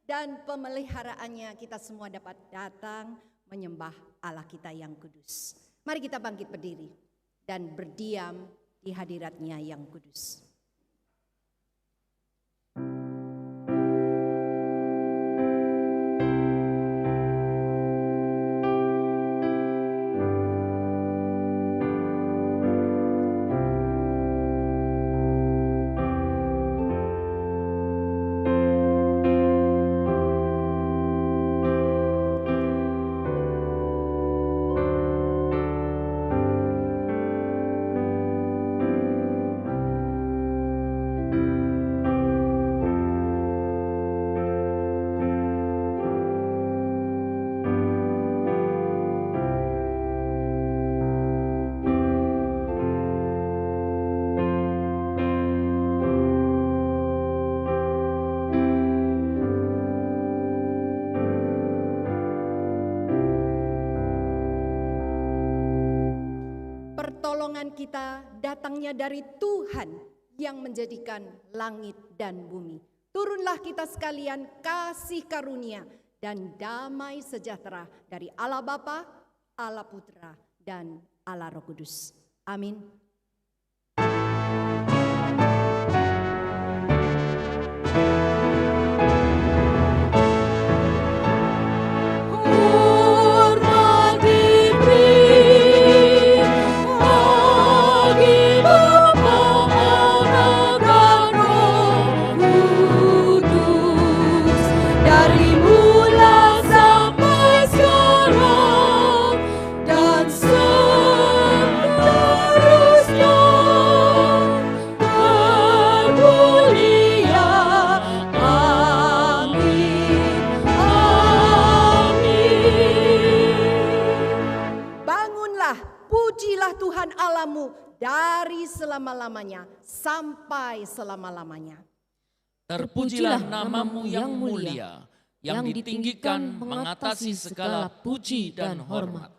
dan pemeliharaannya kita semua dapat datang menyembah Allah kita yang kudus. Mari kita bangkit berdiri dan berdiam di hadirat-Nya yang kudus. Pertolongan kita datangnya dari Tuhan yang menjadikan langit dan bumi. Turunlah kita sekalian kasih karunia dan damai sejahtera dari Allah Bapa, Allah Putra, dan Allah Roh Kudus. Amin. Dari selama-lamanya sampai selama-lamanya. Terpujilah namamu yang mulia, yang ditinggikan mengatasi segala puji dan hormat.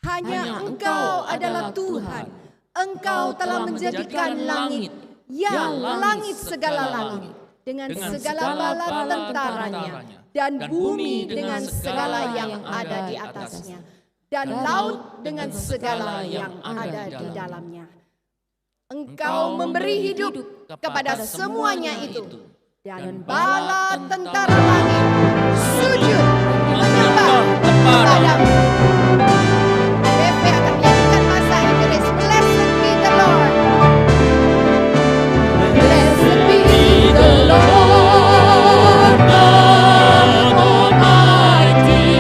Hanya Engkau adalah Tuhan. Engkau telah menjadikan langit, ya langit segala langit, dengan segala bala tentaranya, dan bumi dengan segala yang ada di atasnya, dan laut dengan segala yang ada di dalamnya. Engkau memberi hidup kepada semuanya itu, dan bala tentara langit sujud menyembah kepadamu. BP akan menyanyikan bahasa Inggris. Blessed be the Lord. Blessed be the Lord God Almighty,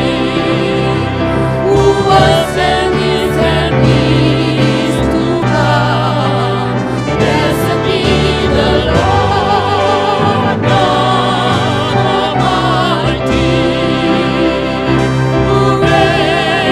who was and is and is to come. Blessed be the Lord God Almighty, who reigns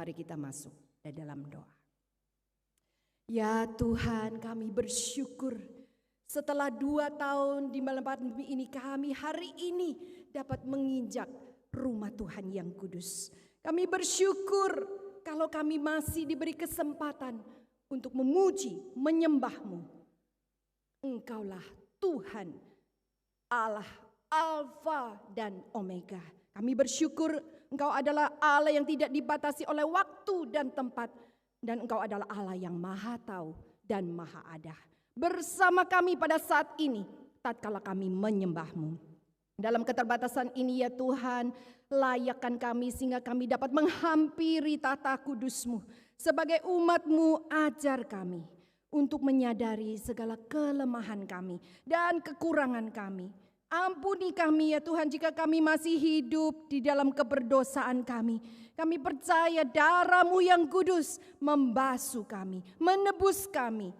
Mari kita masuk ke dalam doa. Ya Tuhan, kami bersyukur setelah 2 tahun di malam pandemi ini kami hari ini dapat menginjak rumah Tuhan yang kudus. Kami bersyukur kalau kami masih diberi kesempatan untuk memuji, menyembah-Mu. Engkaulah Tuhan, Allah Alfa dan Omega. Kami bersyukur Engkau adalah Allah yang tidak dibatasi oleh waktu dan tempat. Dan Engkau adalah Allah yang maha tahu dan maha ada. Bersama kami pada saat ini, tatkala kami menyembah-Mu. Dalam keterbatasan ini ya Tuhan, layakkan kami sehingga kami dapat menghampiri tata kudus-Mu. Sebagai umat-Mu, ajar kami untuk menyadari segala kelemahan kami dan kekurangan kami. Ampuni kami ya Tuhan jika kami masih hidup di dalam keberdosaan kami. Kami percaya darah-Mu yang kudus membasuh kami, menebus kami.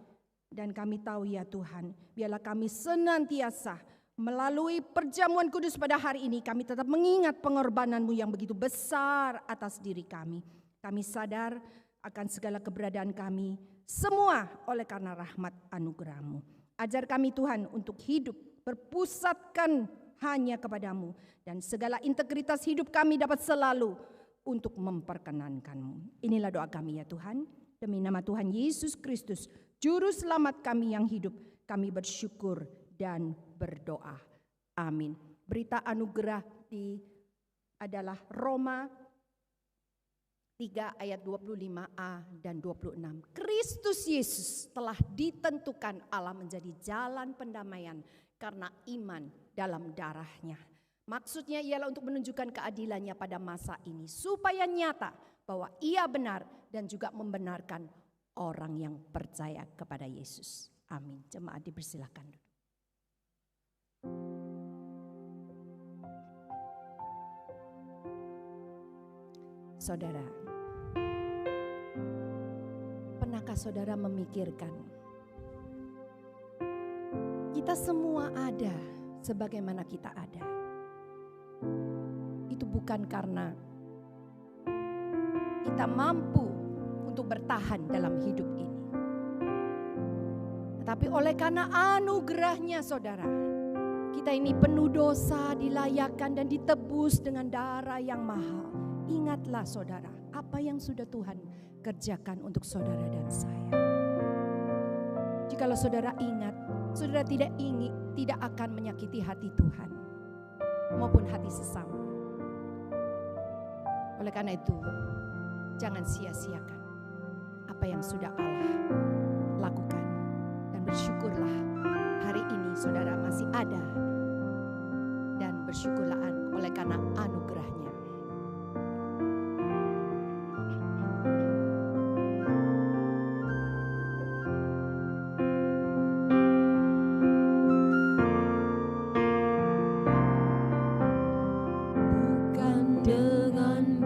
Dan kami tahu ya Tuhan, biarlah kami senantiasa melalui perjamuan kudus pada hari ini, kami tetap mengingat pengorbanan-Mu yang begitu besar atas diri kami. Kami sadar akan segala keberadaan kami, semua oleh karena rahmat anugerah-Mu. Ajar kami Tuhan untuk hidup berpusatkan hanya kepadamu. Dan segala integritas hidup kami dapat selalu untuk memperkenankan-Mu. Inilah doa kami ya Tuhan. Demi nama Tuhan Yesus Kristus, Juru Selamat kami yang hidup, kami bersyukur dan berdoa. Amin. Berita anugerah adalah Roma 3 ayat 25a dan 26. Kristus Yesus telah ditentukan Allah menjadi jalan pendamaian karena iman dalam darah-Nya. Maksudnya ialah untuk menunjukkan keadilannya pada masa ini, supaya nyata bahwa Ia benar dan juga membenarkan orang yang percaya kepada Yesus. Amin. Jemaat dipersilakan duduk. Saudara, pernahkah saudara memikirkan kita semua ada sebagaimana kita ada? Itu bukan karena kita mampu untuk bertahan dalam hidup ini, tetapi oleh karena anugerah-Nya saudara, kita ini penuh dosa, dilayakkan dan ditebus dengan darah yang mahal. Ingatlah saudara, apa yang sudah Tuhan kerjakan untuk saudara dan saya. Jikalau saudara ingat, saudara tidak akan menyakiti hati Tuhan maupun hati sesama. Oleh karena itu, jangan sia-siakan apa yang sudah Allah lakukan. Dan bersyukurlah hari ini saudara masih ada. Dan bersyukurlah oleh karena anugerah-Nya. Dengan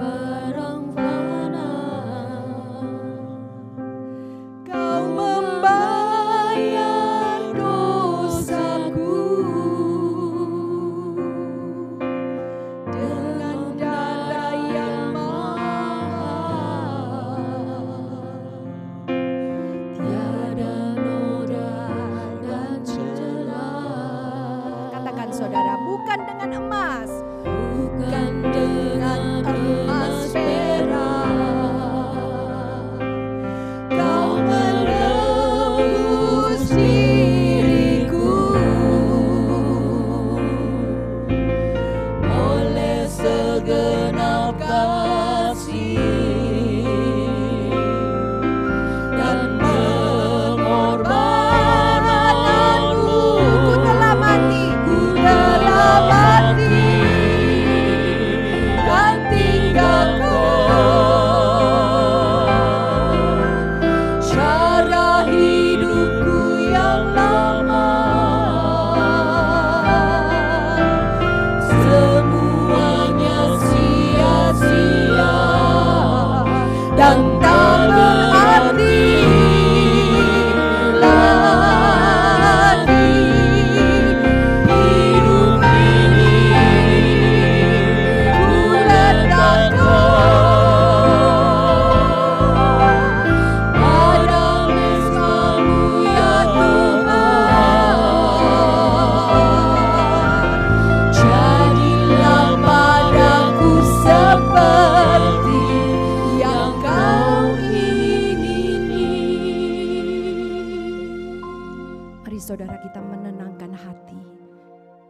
saudara kita menenangkan hati.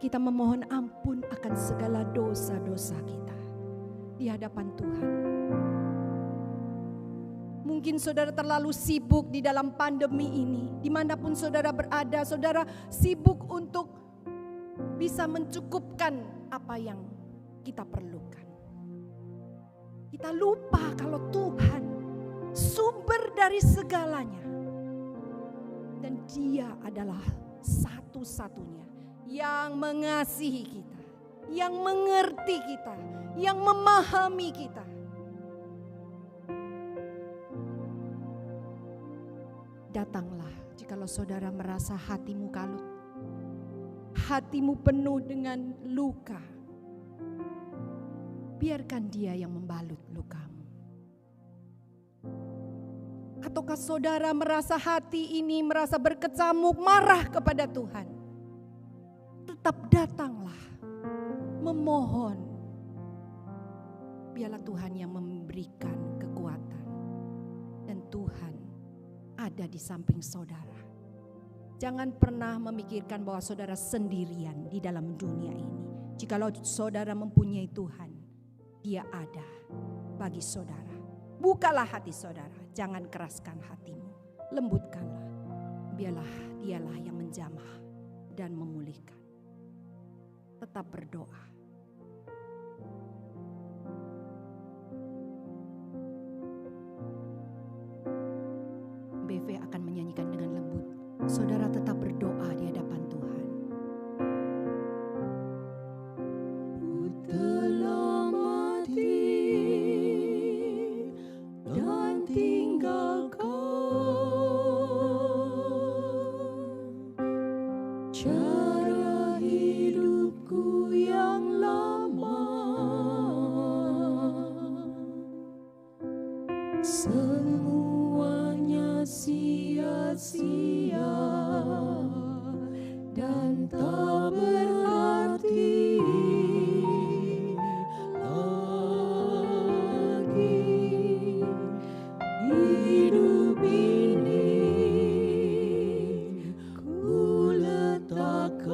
Kita memohon ampun akan segala dosa-dosa kita di hadapan Tuhan. Mungkin saudara terlalu sibuk di dalam pandemi ini. Dimanapun saudara berada, saudara sibuk untuk bisa mencukupkan apa yang kita perlukan. Kita lupa kalau Tuhan sumber dari segalanya. Dan Dia adalah satu-satunya yang mengasihi kita, yang mengerti kita, yang memahami kita. Datanglah jikalau saudara merasa hatimu kalut, hatimu penuh dengan luka. Biarkan Dia yang membalut lukamu. Ataukah saudara merasa hati ini merasa berkecamuk, marah kepada Tuhan? Tetap datanglah, memohon. Biarlah Tuhan yang memberikan kekuatan. Dan Tuhan ada di samping saudara. Jangan pernah memikirkan bahwa saudara sendirian di dalam dunia ini. Jikalau saudara mempunyai Tuhan, Dia ada bagi saudara. Bukalah hati saudara, jangan keraskan hatimu, lembutkanlah. Biarlah Dialah yang menjamah dan memulihkan. Tetap berdoa. BV akan menyanyikan dengan lembut. Saudara tetap berdoa di hadapan Tuhan. Ku telah mati dan tinggalkan cara hidupku yang lama. Semuanya sia-sia dan tak berarti lagi. Hidup ini ku letakkan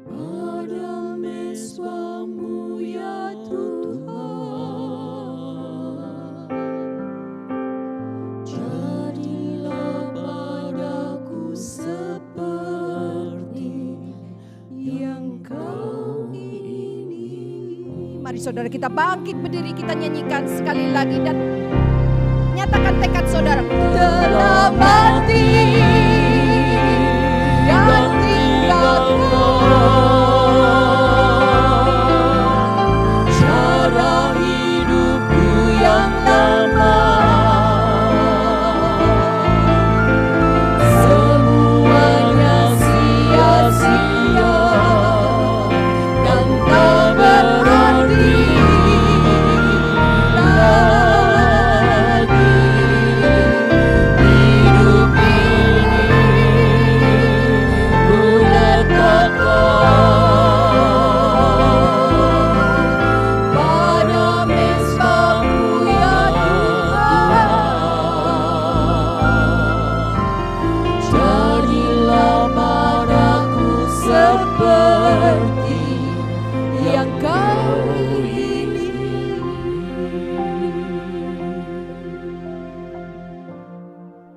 pada mesbah-Mu ya Tuhan. Jadilah padaku seperti yang Kau ingini. Mari saudara kita bangkit berdiri, kita nyanyikan sekali lagi dan nyatakan tekad saudara. Telah mati dan tinggalkan cara hidupku yang lama. Semuanya sia-sia dan tak berarti lagi. Hidup ini ku letakkan pada mesbah-Mu ya Tuhan. Jadilah padaku seperti yang Kau ingini.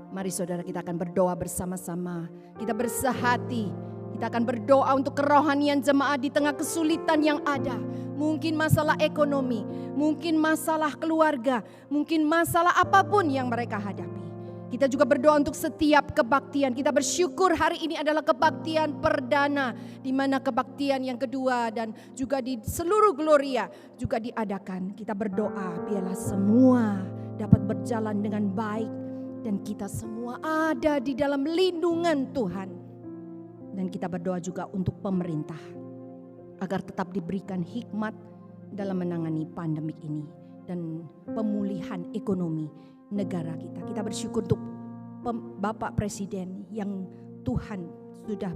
Mari saudara kita akan berdoa bersama-sama. Kita bersehati. Kita akan berdoa untuk kerohanian jemaat di tengah kesulitan yang ada. Mungkin masalah ekonomi, mungkin masalah keluarga, mungkin masalah apapun yang mereka hadapi. Kita juga berdoa untuk setiap kebaktian. Kita bersyukur hari ini adalah kebaktian perdana, di mana kebaktian yang kedua dan juga di seluruh Gloria juga diadakan. Kita berdoa biarlah semua dapat berjalan dengan baik dan kita semua ada di dalam lindungan Tuhan. Dan kita berdoa juga untuk pemerintah agar tetap diberikan hikmat dalam menangani pandemik ini dan pemulihan ekonomi negara kita. Kita bersyukur untuk Bapak Presiden yang Tuhan sudah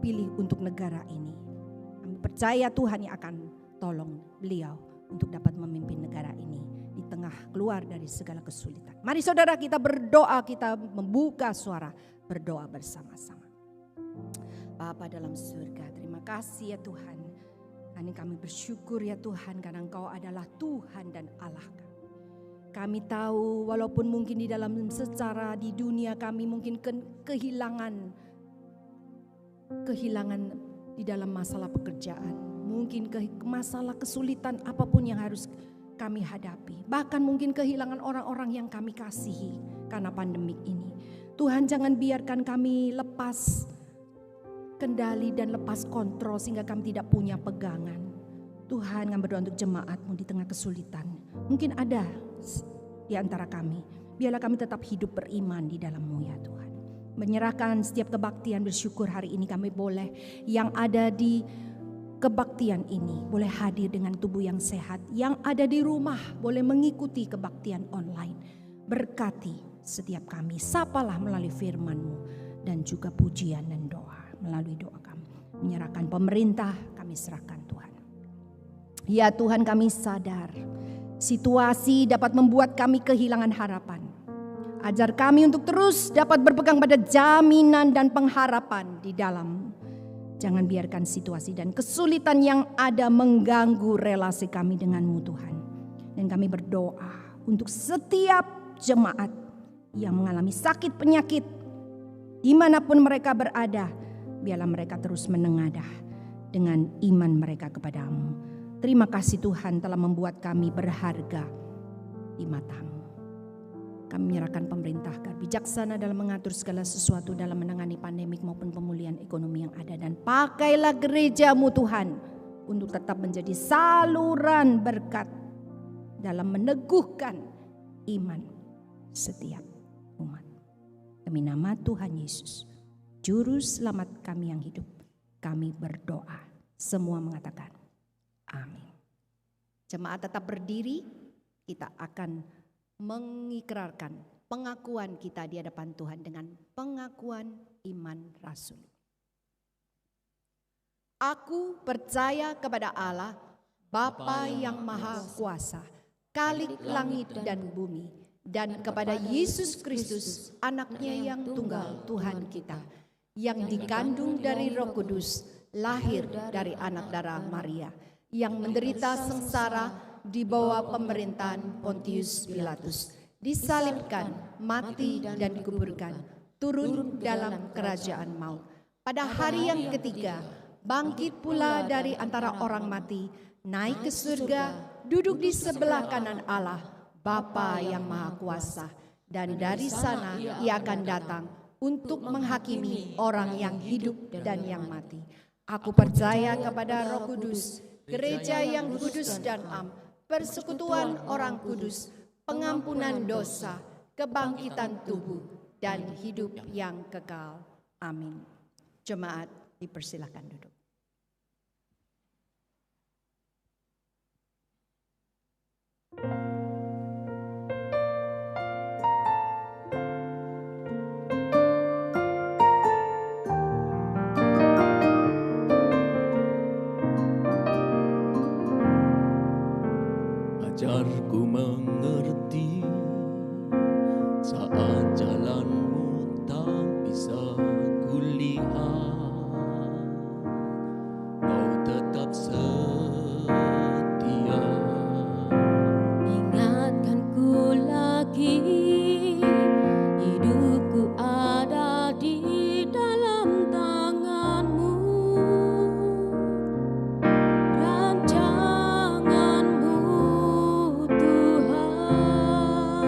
pilih untuk negara ini. Kami percaya Tuhan yang akan tolong beliau untuk dapat memimpin negara ini di tengah keluar dari segala kesulitan. Mari saudara kita berdoa, kita membuka suara berdoa bersama-sama. Bapa dalam surga, terima kasih ya Tuhan. Hari ini kami bersyukur ya Tuhan karena Engkau adalah Tuhan dan Allah kami. Kami tahu walaupun mungkin di dalam secara di dunia kami mungkin kehilangan di dalam masalah pekerjaan. Mungkin masalah kesulitan apapun yang harus kami hadapi. Bahkan mungkin kehilangan orang-orang yang kami kasihi karena pandemik ini. Tuhan jangan biarkan kami lepas kendali dan lepas kontrol sehingga kami tidak punya pegangan. Tuhan, kami berdoa untuk jemaat-Mu di tengah kesulitan. Mungkin ada di antara kami. Biarlah kami tetap hidup beriman di dalam-Mu ya Tuhan. Menyerahkan setiap kebaktian, bersyukur hari ini kami boleh yang ada di kebaktian ini boleh hadir dengan tubuh yang sehat. Yang ada di rumah boleh mengikuti kebaktian online. Berkati setiap kami, sapalah melalui firman-Mu dan juga pujian dan doa. Melalui doa kami menyerahkan pemerintah, kami serahkan Tuhan. Ya Tuhan, kami sadar situasi dapat membuat kami kehilangan harapan. Ajar kami untuk terus dapat berpegang pada jaminan dan pengharapan di dalam. Jangan biarkan situasi dan kesulitan yang ada mengganggu relasi kami dengan-Mu Tuhan. Dan kami berdoa untuk setiap jemaat yang mengalami sakit penyakit, dimanapun mereka berada, biarlah mereka terus menengadah dengan iman mereka kepada-Mu. Terima kasih Tuhan telah membuat kami berharga di mata-Mu. Kami menyerahkan pemerintah agar bijaksana dalam mengatur segala sesuatu dalam menangani pandemik maupun pemulihan ekonomi yang ada. Dan pakailah gereja-Mu Tuhan untuk tetap menjadi saluran berkat dalam meneguhkan iman setiap umat. Demi nama Tuhan Yesus, Juru Selamat kami yang hidup, kami berdoa. Semua mengatakan amin. Jemaat tetap berdiri, kita akan mengikrarkan pengakuan kita di hadapan Tuhan dengan pengakuan iman rasul. Aku percaya kepada Allah, Bapa yang Maha Kuasa, Khalik langit dan bumi, dan kepada Yesus Kristus, anaknya yang tunggal Tuhan kita, yang dikandung dari Roh Kudus, lahir dari anak darah Maria, yang menderita sengsara di bawah pemerintahan Pontius Pilatus, disalibkan, mati dan dikuburkan, turun dalam kerajaan maut. Pada hari yang ketiga, bangkit pula dari antara orang mati, naik ke surga, duduk di sebelah kanan Allah, Bapa yang Maha Kuasa, dan dari sana Ia akan datang untuk menghakimi orang yang hidup dan yang mati. Aku percaya kepada Roh Kudus, gereja yang kudus dan am, persekutuan orang kudus, pengampunan dosa, kebangkitan tubuh, dan hidup yang kekal. Amin. Jemaat dipersilakan duduk. Ajarku mengerti saat jalanmu tak bisa kulihat, kau tetap setia. Ingatkanku lagi, hidupku ada di dalam tangan-Mu. Rancangan-Mu Tuhan,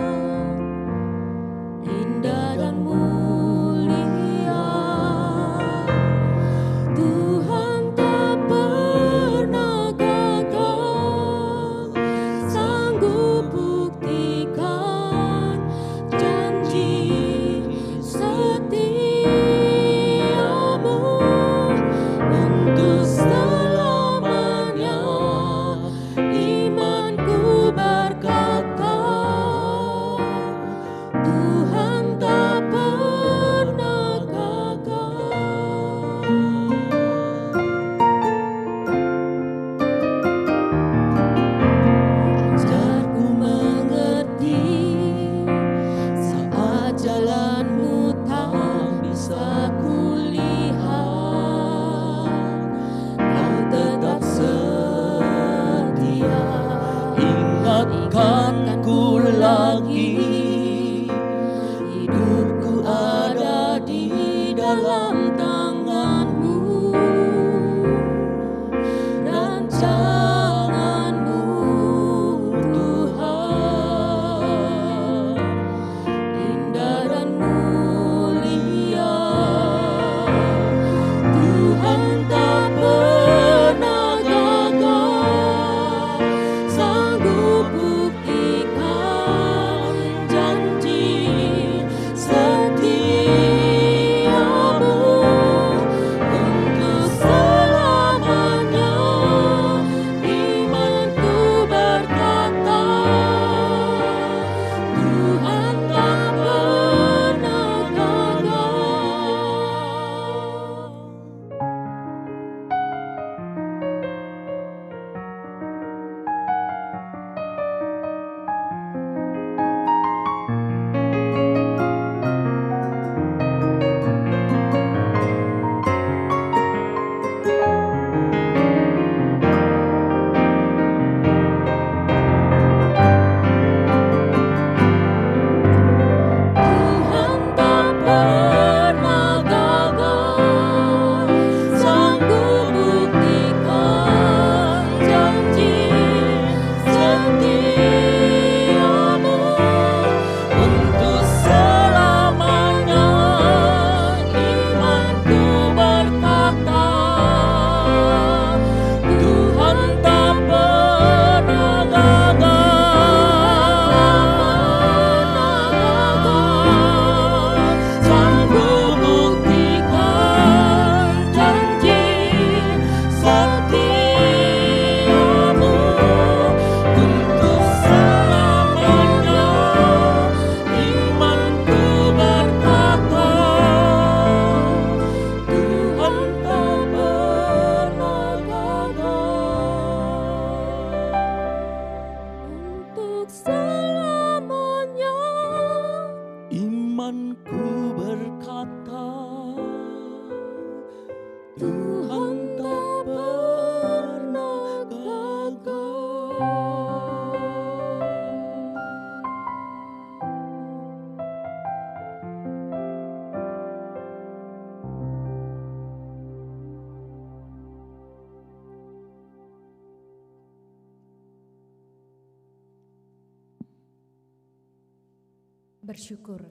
bersyukur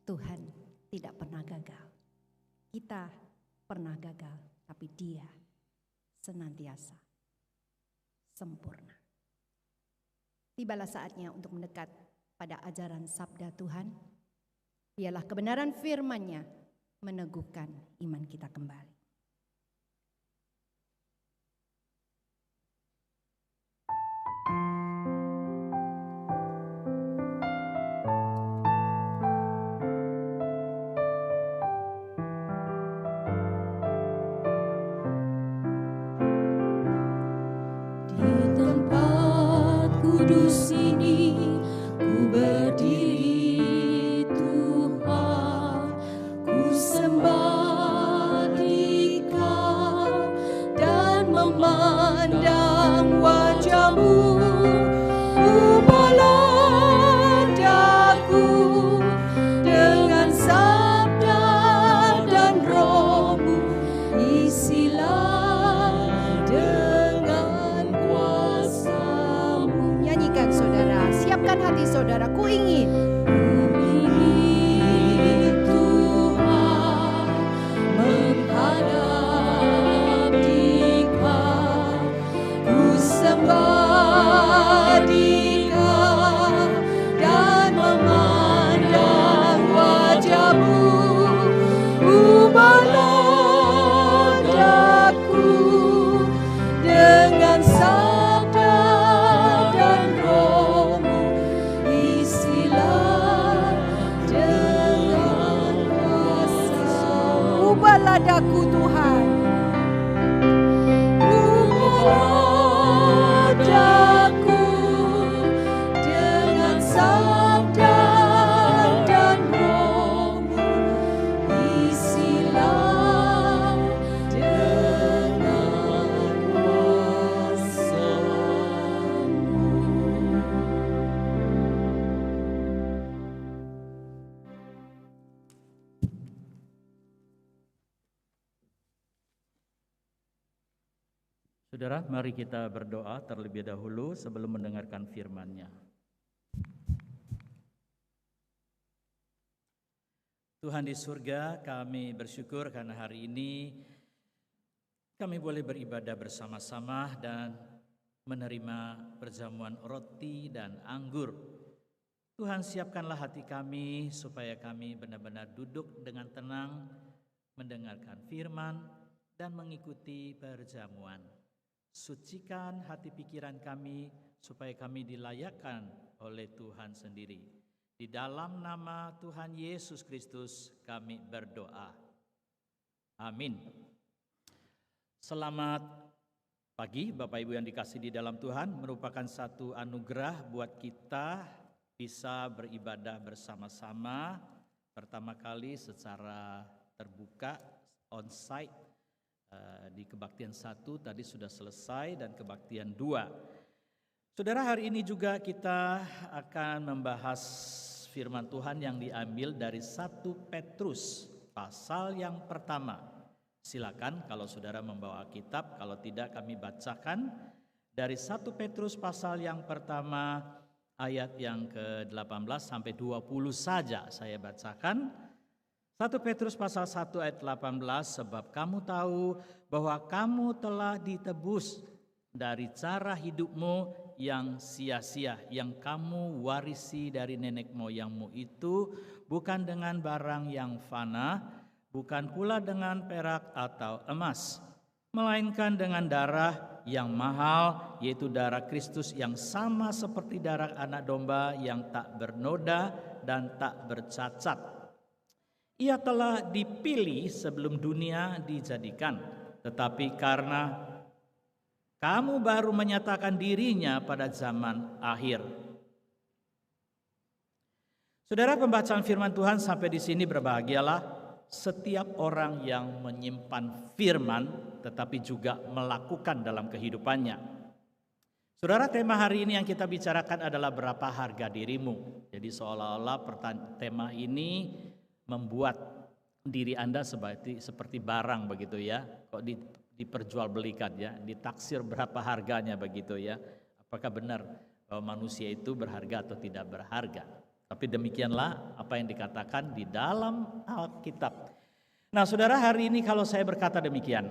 Tuhan tidak pernah gagal. Kita pernah gagal, tapi Dia senantiasa sempurna. Tibalah saatnya untuk mendekat pada ajaran sabda Tuhan. Biarlah kebenaran firman-Nya meneguhkan iman kita kembali. Di tempat kudus ini ku berdiri Tuhan, ku sembah Dikau dan memandang wajah-Mu. Ubahlah daku dengan sabda dan Roh-Mu, isilah dengan kuasa-Mu. Nyanyikan saudara, siapkan hati saudara, ku ingin Tuhan menghadap Dikau, ku sembah Dikau dan memandang wajah-Mu. Ubahlah daku dengan sabda dan Roh-Mu, isilah dengan kuasa-Mu. ubahlah daku Tuhan. Ubahlah daku dengan sabda dan Roh-Mu, isilah dengan kuasa-Mu. Saudara, mari kita berdoa terlebih dahulu sebelum mendengarkan firman-Nya. Tuhan di surga, kami bersyukur karena hari ini kami boleh beribadah bersama-sama dan menerima perjamuan roti dan anggur. Tuhan, siapkanlah hati kami supaya kami benar-benar duduk dengan tenang, mendengarkan firman dan mengikuti perjamuan. Sucikan hati pikiran kami supaya kami dilayakkan oleh Tuhan sendiri. Di dalam nama Tuhan Yesus Kristus kami berdoa. Amin. Selamat pagi Bapak Ibu yang dikasihi di dalam Tuhan. Merupakan satu anugerah buat kita bisa beribadah bersama-sama. Pertama kali secara terbuka on-site. Di kebaktian 1 tadi sudah selesai dan kebaktian 2. Saudara, hari ini juga kita akan membahas firman Tuhan yang diambil dari 1 Petrus pasal yang pertama. Silakan kalau saudara membawa kitab, kalau tidak kami bacakan dari 1 Petrus pasal yang pertama ayat yang ke-18 sampai 20 saja saya bacakan. 1 Petrus pasal 1 ayat 18, sebab kamu tahu bahwa kamu telah ditebus dari cara hidupmu yang sia-sia, yang kamu warisi dari nenek moyangmu itu, bukan dengan barang yang fana, bukan pula dengan perak atau emas, melainkan dengan darah yang mahal, yaitu darah Kristus yang sama seperti darah anak domba yang tak bernoda dan tak bercacat. Ia telah dipilih sebelum dunia dijadikan, tetapi karena kamu baru menyatakan dirinya pada zaman akhir. Saudara, pembacaan firman Tuhan sampai di sini berbahagialah setiap orang yang menyimpan firman tetapi juga melakukan dalam kehidupannya. Saudara, tema hari ini yang kita bicarakan adalah berapa harga dirimu. Jadi seolah-olah tema ini membuat diri Anda seperti barang begitu ya. Kok diperjualbelikan ya, ditaksir berapa harganya begitu ya. Apakah benar bahwa manusia itu berharga atau tidak berharga? Tapi demikianlah apa yang dikatakan di dalam Alkitab. Nah, saudara, hari ini kalau saya berkata demikian,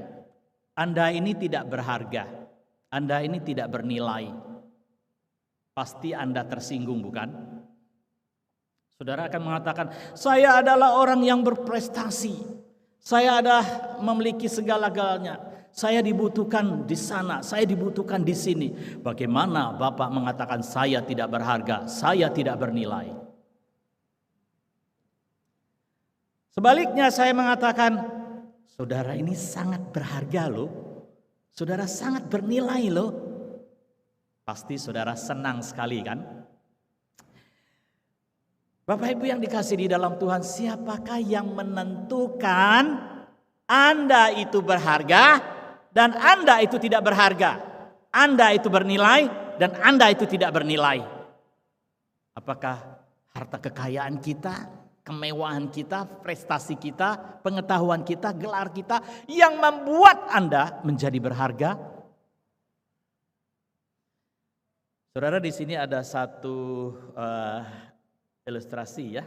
Anda ini tidak berharga, Anda ini tidak bernilai, pasti Anda tersinggung, bukan? Saudara akan mengatakan, saya adalah orang yang berprestasi, saya memiliki segala-galanya, saya dibutuhkan di sana, saya dibutuhkan di sini. Bagaimana Bapak mengatakan saya tidak berharga, saya tidak bernilai? Sebaliknya saya mengatakan, saudara ini sangat berharga loh, saudara sangat bernilai loh. Pasti saudara senang sekali kan? Bapak Ibu yang dikasihi di dalam Tuhan, siapakah yang menentukan Anda itu berharga dan Anda itu tidak berharga? Anda itu bernilai dan Anda itu tidak bernilai. Apakah harta kekayaan kita, kemewahan kita, prestasi kita, pengetahuan kita, gelar kita yang membuat Anda menjadi berharga? Saudara, di sini ada satu ilustrasi ya.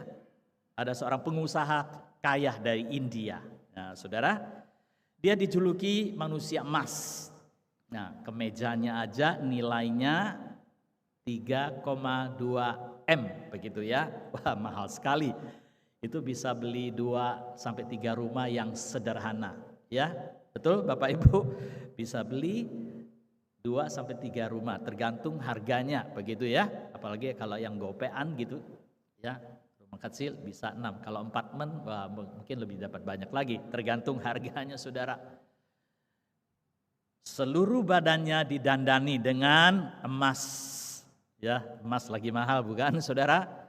Ada seorang pengusaha kaya dari India. Nah, saudara, dia dijuluki manusia emas. Nah, kemejanya aja nilainya 3,2 M begitu ya. Wah, mahal sekali. Itu bisa beli 2 sampai 3 rumah yang sederhana, ya. Betul Bapak Ibu? Bisa beli 2 sampai 3 rumah, tergantung harganya begitu ya. Apalagi kalau yang gopean gitu, ya. Rumah kecil bisa 6, kalau apartemen wah, mungkin lebih dapat banyak lagi, tergantung harganya saudara. Seluruh badannya didandani dengan emas, ya. Emas lagi mahal bukan saudara?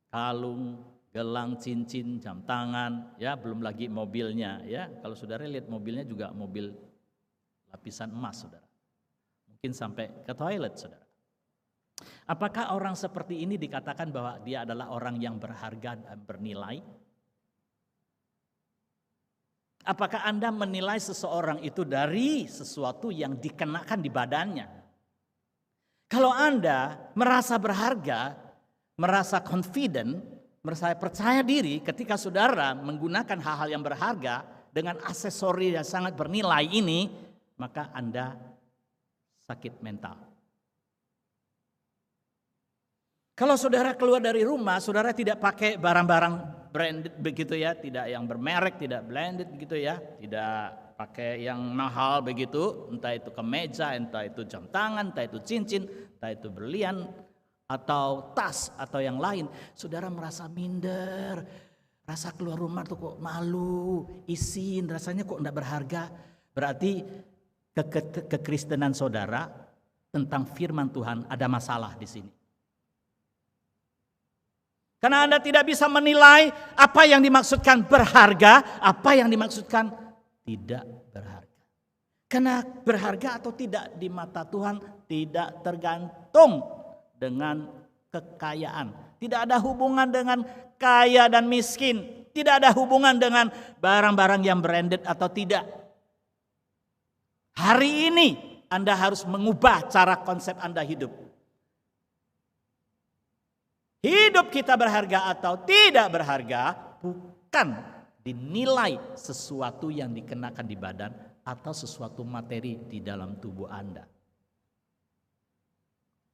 Kalung, gelang, cincin, jam tangan, ya, belum lagi mobilnya, ya. Kalau saudara lihat mobilnya juga mobil lapisan emas, saudara. Mungkin sampai ke toilet, saudara. Apakah orang seperti ini dikatakan bahwa dia adalah orang yang berharga dan bernilai? Apakah Anda menilai seseorang itu dari sesuatu yang dikenakan di badannya? Kalau Anda merasa berharga, merasa confident, merasa percaya diri ketika saudara menggunakan hal-hal yang berharga dengan aksesori yang sangat bernilai ini, maka Anda sakit mental. Kalau saudara keluar dari rumah, saudara tidak pakai barang-barang branded begitu ya, tidak yang bermerek, tidak blended begitu ya, tidak pakai yang mahal begitu, entah itu kemeja, entah itu jam tangan, entah itu cincin, entah itu berlian, atau tas atau yang lain, saudara merasa minder, rasa keluar rumah tuh kok malu, isin, rasanya kok enggak berharga. Berarti kekristenan saudara tentang firman Tuhan ada masalah di sini. Karena Anda tidak bisa menilai apa yang dimaksudkan berharga, apa yang dimaksudkan tidak berharga. Karena berharga atau tidak di mata Tuhan tidak tergantung dengan kekayaan. Tidak ada hubungan dengan kaya dan miskin. Tidak ada hubungan dengan barang-barang yang branded atau tidak. Hari ini Anda harus mengubah cara konsep Anda hidup. Hidup kita berharga atau tidak berharga bukan dinilai sesuatu yang dikenakan di badan atau sesuatu materi di dalam tubuh Anda.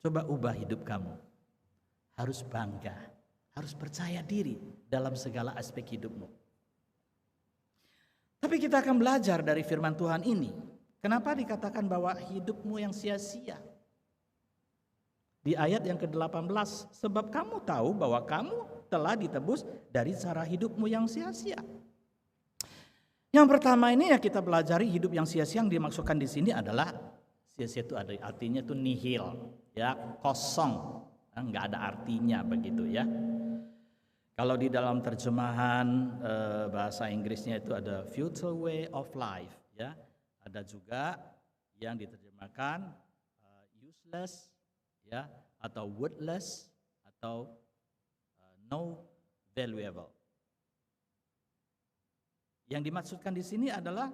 Coba ubah hidup kamu. Harus bangga, harus percaya diri dalam segala aspek hidupmu. Tapi kita akan belajar dari firman Tuhan ini. Kenapa dikatakan bahwa hidupmu yang sia-sia? Di ayat yang ke-18, sebab kamu tahu bahwa kamu telah ditebus dari cara hidupmu yang sia-sia. Yang pertama ini ya kita pelajari hidup yang sia-sia yang dimaksudkan di sini adalah sia-sia itu artinya itu nihil. Ya, kosong, nggak ada artinya begitu ya. Kalau di dalam terjemahan bahasa Inggrisnya itu ada futile way of life, ya. Ada juga yang diterjemahkan useless, ya, atau worthless, atau no valuable. Yang dimaksudkan di sini adalah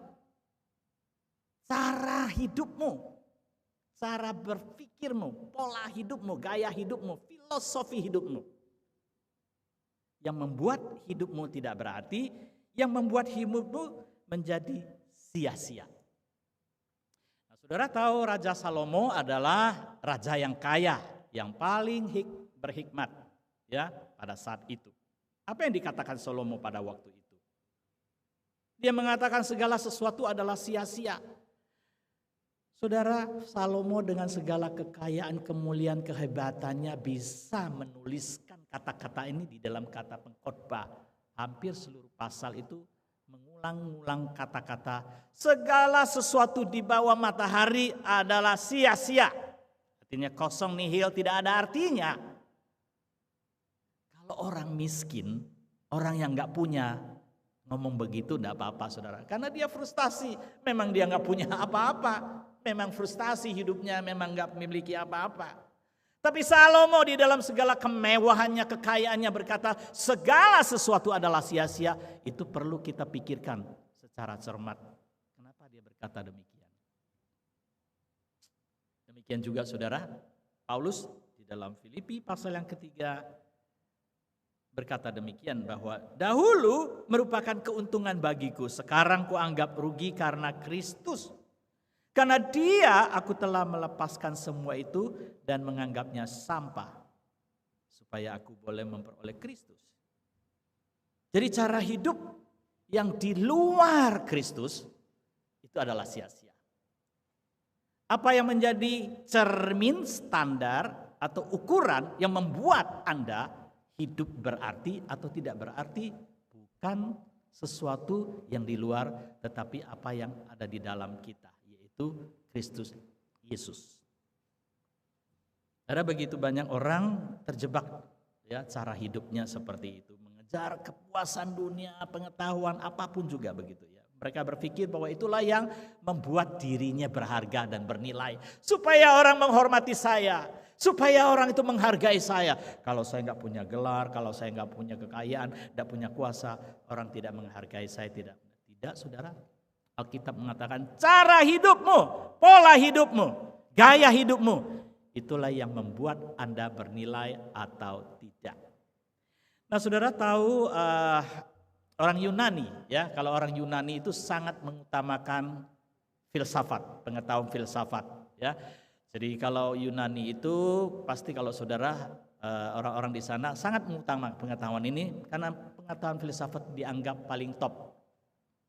cara hidupmu. cara berpikirmu, pola hidupmu, gaya hidupmu, filosofi hidupmu. Yang membuat hidupmu tidak berarti, yang membuat hidupmu menjadi sia-sia. Nah, saudara tahu Raja Salomo adalah raja yang kaya, yang paling berhikmat ya pada saat itu. Apa yang dikatakan Salomo pada waktu itu? Dia mengatakan segala sesuatu adalah sia-sia. Saudara, Salomo dengan segala kekayaan, kemuliaan, kehebatannya bisa menuliskan kata-kata ini di dalam kata pengkhotbah. Hampir seluruh pasal itu mengulang-ulang kata-kata segala sesuatu di bawah matahari adalah sia-sia. Artinya kosong, nihil, tidak ada artinya. Kalau orang miskin, orang yang gak punya, ngomong begitu tidak apa-apa saudara. Karena dia frustasi, memang dia gak punya apa-apa. Memang frustasi hidupnya, memang gak memiliki apa-apa. Tapi Salomo di dalam segala kemewahannya, kekayaannya berkata segala sesuatu adalah sia-sia. Itu perlu kita pikirkan secara cermat. Kenapa dia berkata demikian? Demikian juga saudara, Paulus di dalam Filipi pasal yang ketiga berkata demikian bahwa dahulu merupakan keuntungan bagiku, sekarang kuanggap rugi karena Kristus. Karena dia aku telah melepaskan semua itu dan menganggapnya sampah supaya aku boleh memperoleh Kristus. Jadi cara hidup yang di luar Kristus itu adalah sia-sia. Apa yang menjadi cermin standar atau ukuran yang membuat Anda hidup berarti atau tidak berarti bukan sesuatu yang di luar, tetapi apa yang ada di dalam kita, yaitu Kristus Yesus. Ada begitu banyak orang terjebak ya cara hidupnya seperti itu, mengejar kepuasan dunia, pengetahuan apapun juga begitu ya. Mereka berpikir bahwa itulah yang membuat dirinya berharga dan bernilai, supaya orang menghormati saya, supaya orang itu menghargai saya. Kalau saya nggak punya gelar, kalau saya nggak punya kekayaan, nggak punya kuasa, orang tidak menghargai saya. Tidak, saudara. Alkitab mengatakan cara hidupmu, pola hidupmu, gaya hidupmu, itulah yang membuat Anda bernilai atau tidak. Nah, saudara tahu orang Yunani, ya, kalau orang Yunani itu sangat mengutamakan filsafat, pengetahuan filsafat, ya. Jadi kalau Yunani itu pasti kalau saudara orang-orang di sana sangat mengutamakan pengetahuan ini karena pengetahuan filsafat dianggap paling top,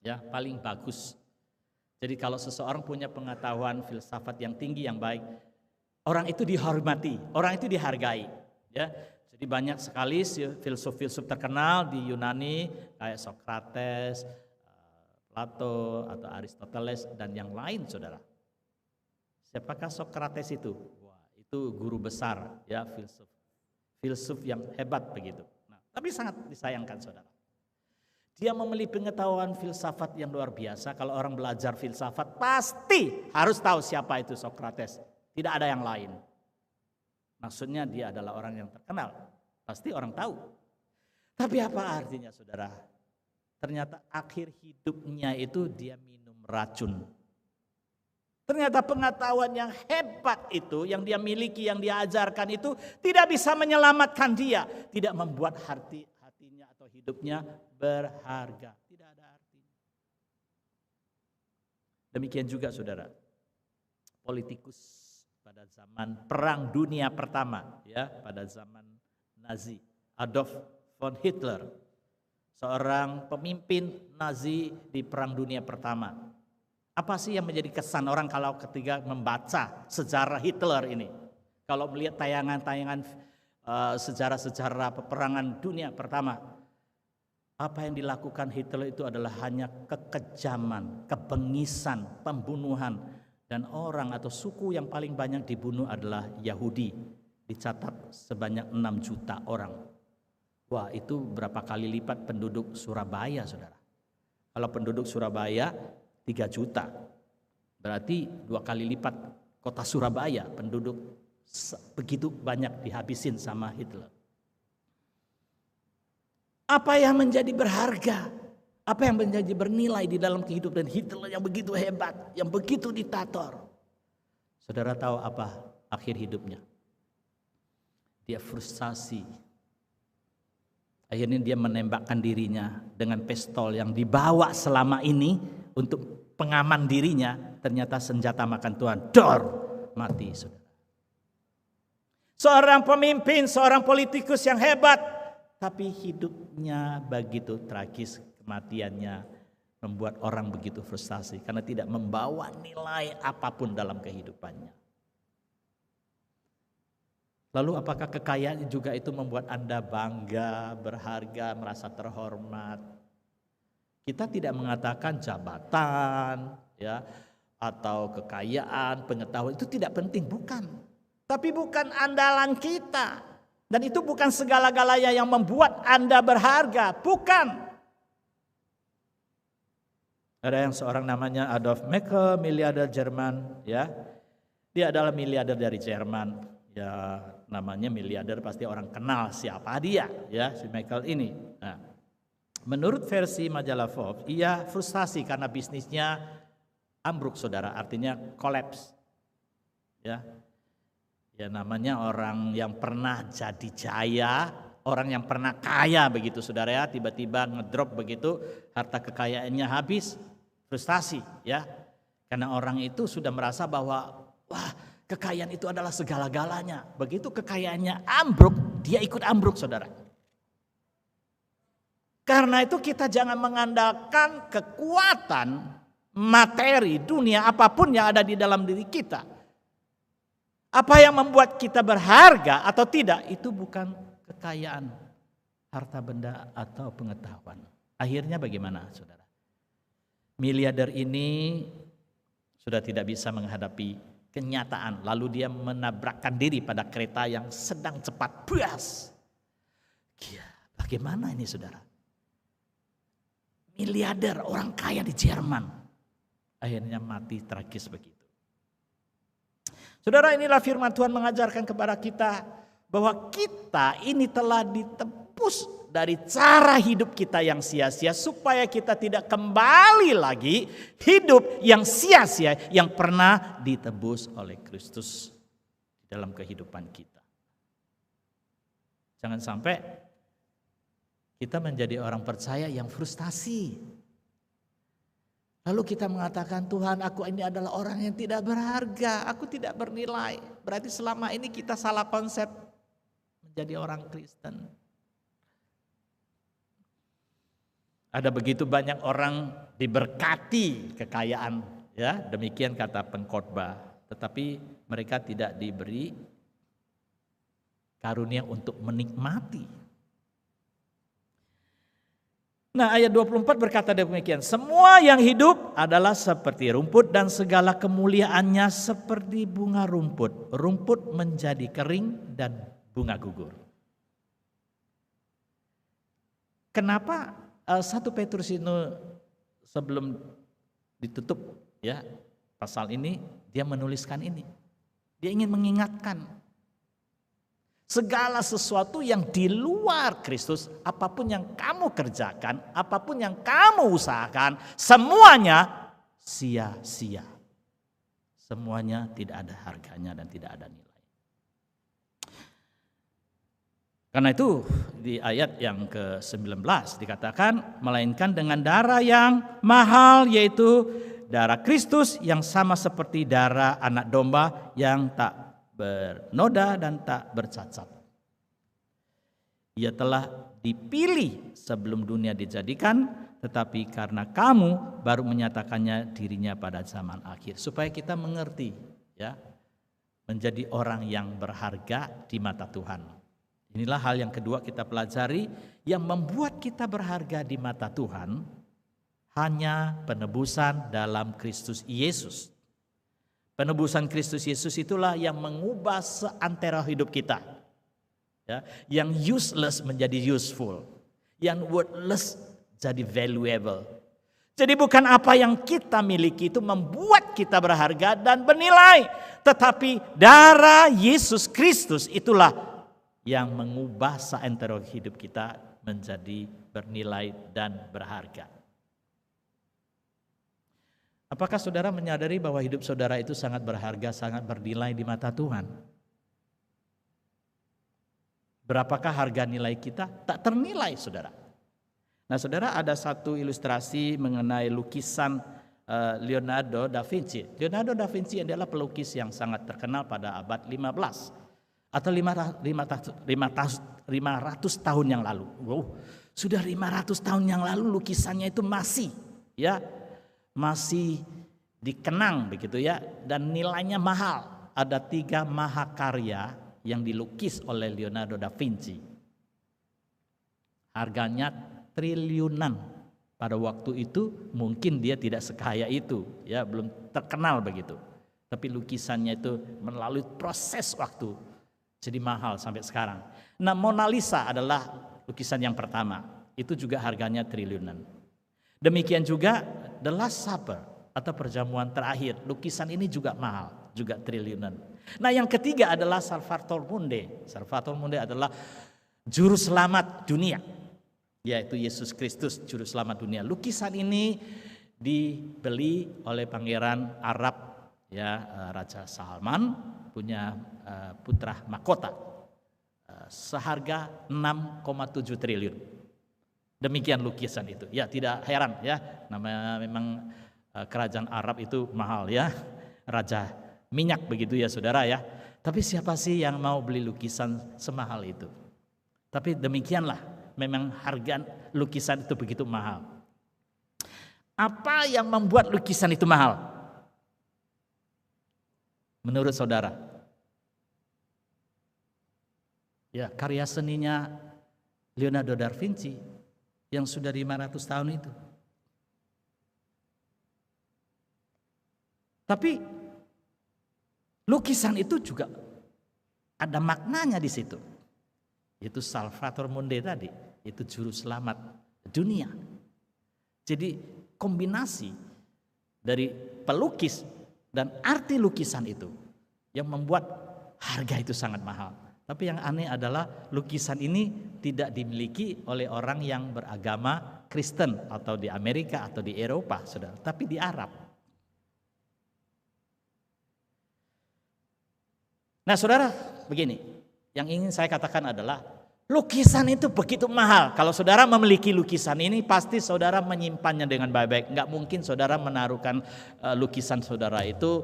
ya, paling bagus. Jadi kalau seseorang punya pengetahuan filsafat yang tinggi yang baik, orang itu dihormati, orang itu dihargai, ya. Jadi banyak sekali filsuf-filsuf terkenal di Yunani kayak Sokrates, Plato atau Aristoteles dan yang lain, saudara. Siapakah Sokrates itu? Wah, itu guru besar, ya, filsuf yang hebat begitu. Nah, tapi sangat disayangkan saudara. Dia memiliki pengetahuan filsafat yang luar biasa. Kalau orang belajar filsafat pasti harus tahu siapa itu Sokrates. Tidak ada yang lain. Maksudnya dia adalah orang yang terkenal. Pasti orang tahu. Tapi apa artinya saudara? Ternyata akhir hidupnya itu dia minum racun. Ternyata pengetahuan yang hebat itu, yang dia miliki, yang dia ajarkan itu tidak bisa menyelamatkan dia. Tidak membuat hatinya atau hidupnya berharga. Tidak ada artinya. Demikian juga saudara, politikus pada zaman Perang Dunia Pertama, ya, pada zaman Nazi, Adolf von Hitler, seorang pemimpin Nazi di Perang Dunia Pertama. Apa sih yang menjadi kesan orang kalau ketika membaca sejarah Hitler ini? Kalau melihat tayangan-tayangan sejarah-sejarah peperangan dunia pertama, apa yang dilakukan Hitler itu adalah hanya kekejaman, kebengisan, pembunuhan. Dan orang atau suku yang paling banyak dibunuh adalah Yahudi. Dicatat sebanyak 6 juta orang. Wah, itu berapa kali lipat penduduk Surabaya, saudara. Kalau penduduk Surabaya 3 juta, berarti 2 kali lipat kota Surabaya, penduduk begitu banyak dihabisin sama Hitler. Apa yang menjadi berharga, apa yang menjadi bernilai di dalam kehidupan Hitler yang begitu hebat, yang begitu diktator? Saudara tahu apa akhir hidupnya? Dia frustasi. Akhirnya dia menembakkan dirinya dengan pistol yang dibawa selama ini untuk pengaman dirinya. Ternyata senjata makan Tuhan, dor, mati saudara. Seorang pemimpin, seorang politikus yang hebat, tapi hidupnya begitu tragis, kematiannya membuat orang begitu frustasi karena tidak membawa nilai apapun dalam kehidupannya. Lalu apakah kekayaan juga itu membuat Anda bangga, berharga, merasa terhormat? Kita tidak mengatakan jabatan, ya, atau kekayaan, pengetahuan itu tidak penting, bukan. Tapi bukan andalan kita. Dan itu bukan segala-galanya yang membuat Anda berharga, bukan. Ada yang seorang namanya Adolf Merkel, miliarder Jerman, ya. Dia adalah miliarder dari Jerman. Ya, namanya miliarder pasti orang kenal siapa dia, ya, si Merkel ini. Nah, menurut versi majalah Forbes, ia frustasi karena bisnisnya ambruk, saudara, artinya kolaps. Ya. Ya, namanya orang yang pernah jadi jaya, orang yang pernah kaya begitu, saudara, ya, tiba-tiba ngedrop begitu, harta kekayaannya habis, frustasi, ya. Karena orang itu sudah merasa bahwa wah, kekayaan itu adalah segala-galanya. Begitu kekayaannya ambruk, dia ikut ambruk, saudara. Karena itu kita jangan mengandalkan kekuatan materi dunia apapun yang ada di dalam diri kita. Apa yang membuat kita berharga atau tidak, itu bukan kekayaan, harta benda atau pengetahuan. Akhirnya bagaimana, saudara? Miliarder ini sudah tidak bisa menghadapi kenyataan, lalu dia menabrakkan diri pada kereta yang sedang cepat. Buas. Ya, bagaimana ini, saudara? Miliarder, orang kaya di Jerman, akhirnya mati tragis begitu. Saudara, inilah firman Tuhan mengajarkan kepada kita bahwa kita ini telah ditebus dari cara hidup kita yang sia-sia, supaya kita tidak kembali lagi hidup yang sia-sia yang pernah ditebus oleh Kristus dalam kehidupan kita. Jangan sampai kita menjadi orang percaya yang frustasi. Lalu kita mengatakan, Tuhan, aku ini adalah orang yang tidak berharga, aku tidak bernilai. Berarti selama ini kita salah konsep menjadi orang Kristen. Ada begitu banyak orang diberkati kekayaan, ya, demikian kata pengkhotbah, tetapi mereka tidak diberi karunia untuk menikmati. Nah, ayat 24 berkata demikian, semua yang hidup adalah seperti rumput dan segala kemuliaannya seperti bunga rumput. Rumput menjadi kering dan bunga gugur. Kenapa 1 Petrus ini sebelum ditutup, ya, pasal ini dia menuliskan ini. Dia ingin mengingatkan segala sesuatu yang di luar Kristus, apapun yang kamu kerjakan, apapun yang kamu usahakan, semuanya sia-sia. Semuanya tidak ada harganya dan tidak ada nilai. Karena itu di ayat yang ke-19 dikatakan, melainkan dengan darah yang mahal, yaitu darah Kristus yang sama seperti darah anak domba yang tak bernoda dan tak bercacat. Ia telah dipilih sebelum dunia dijadikan, tetapi karena kamu baru menyatakannya dirinya pada zaman akhir. Supaya kita mengerti, ya, menjadi orang yang berharga di mata Tuhan. Inilah hal yang kedua kita pelajari, yang membuat kita berharga di mata Tuhan hanya penebusan dalam Kristus Yesus. Penebusan Kristus Yesus itulah yang mengubah seantero hidup kita. Ya, yang useless menjadi useful, yang worthless jadi valuable. Jadi bukan apa yang kita miliki itu membuat kita berharga dan bernilai, tetapi darah Yesus Kristus itulah yang mengubah seantero hidup kita menjadi bernilai dan berharga. Apakah saudara menyadari bahwa hidup saudara itu sangat berharga, sangat bernilai di mata Tuhan? Berapakah harga nilai kita? Tak ternilai, saudara. Nah, saudara, ada satu ilustrasi mengenai lukisan Leonardo da Vinci. Leonardo da Vinci adalah pelukis yang sangat terkenal pada abad 15 atau 500 tahun yang lalu. Wow, sudah 500 tahun yang lalu lukisannya itu masih dikenang begitu ya, dan nilainya mahal. Ada 3 mahakarya yang dilukis oleh Leonardo da Vinci. Harganya triliunan. Pada waktu itu mungkin dia tidak sekaya itu, ya, belum terkenal begitu. Tapi lukisannya itu melalui proses waktu jadi mahal sampai sekarang. Nah, Mona Lisa adalah lukisan yang pertama. Itu juga harganya triliunan. Demikian juga The Last Supper atau perjamuan terakhir. Lukisan ini juga mahal, juga triliunan. Nah, yang ketiga adalah Salvator Mundi. Salvator Mundi adalah juru selamat dunia, yaitu Yesus Kristus, juru selamat dunia. Lukisan ini dibeli oleh pangeran Arab, ya, Raja Salman, punya putra mahkota, seharga 6,7 triliun. Demikian lukisan itu. Ya, tidak heran ya, namanya memang kerajaan Arab itu mahal ya, raja minyak begitu ya saudara ya. Tapi siapa sih yang mau beli lukisan semahal itu? Tapi demikianlah, memang harga lukisan itu begitu mahal. Apa yang membuat lukisan itu mahal? Menurut saudara? Ya, karya seninya Leonardo da Vinci yang sudah 500 tahun itu. Tapi lukisan itu juga ada maknanya di situ. Itu Salvator Mundi tadi, itu juru selamat dunia. Jadi kombinasi dari pelukis dan arti lukisan itu yang membuat harga itu sangat mahal. Tapi yang aneh adalah lukisan ini tidak dimiliki oleh orang yang beragama Kristen atau di Amerika atau di Eropa, saudara, tapi di Arab. Nah, saudara, begini. Yang ingin saya katakan adalah lukisan itu begitu mahal. Kalau saudara memiliki lukisan ini, pasti saudara menyimpannya dengan baik-baik. Nggak mungkin saudara menaruhkan lukisan saudara itu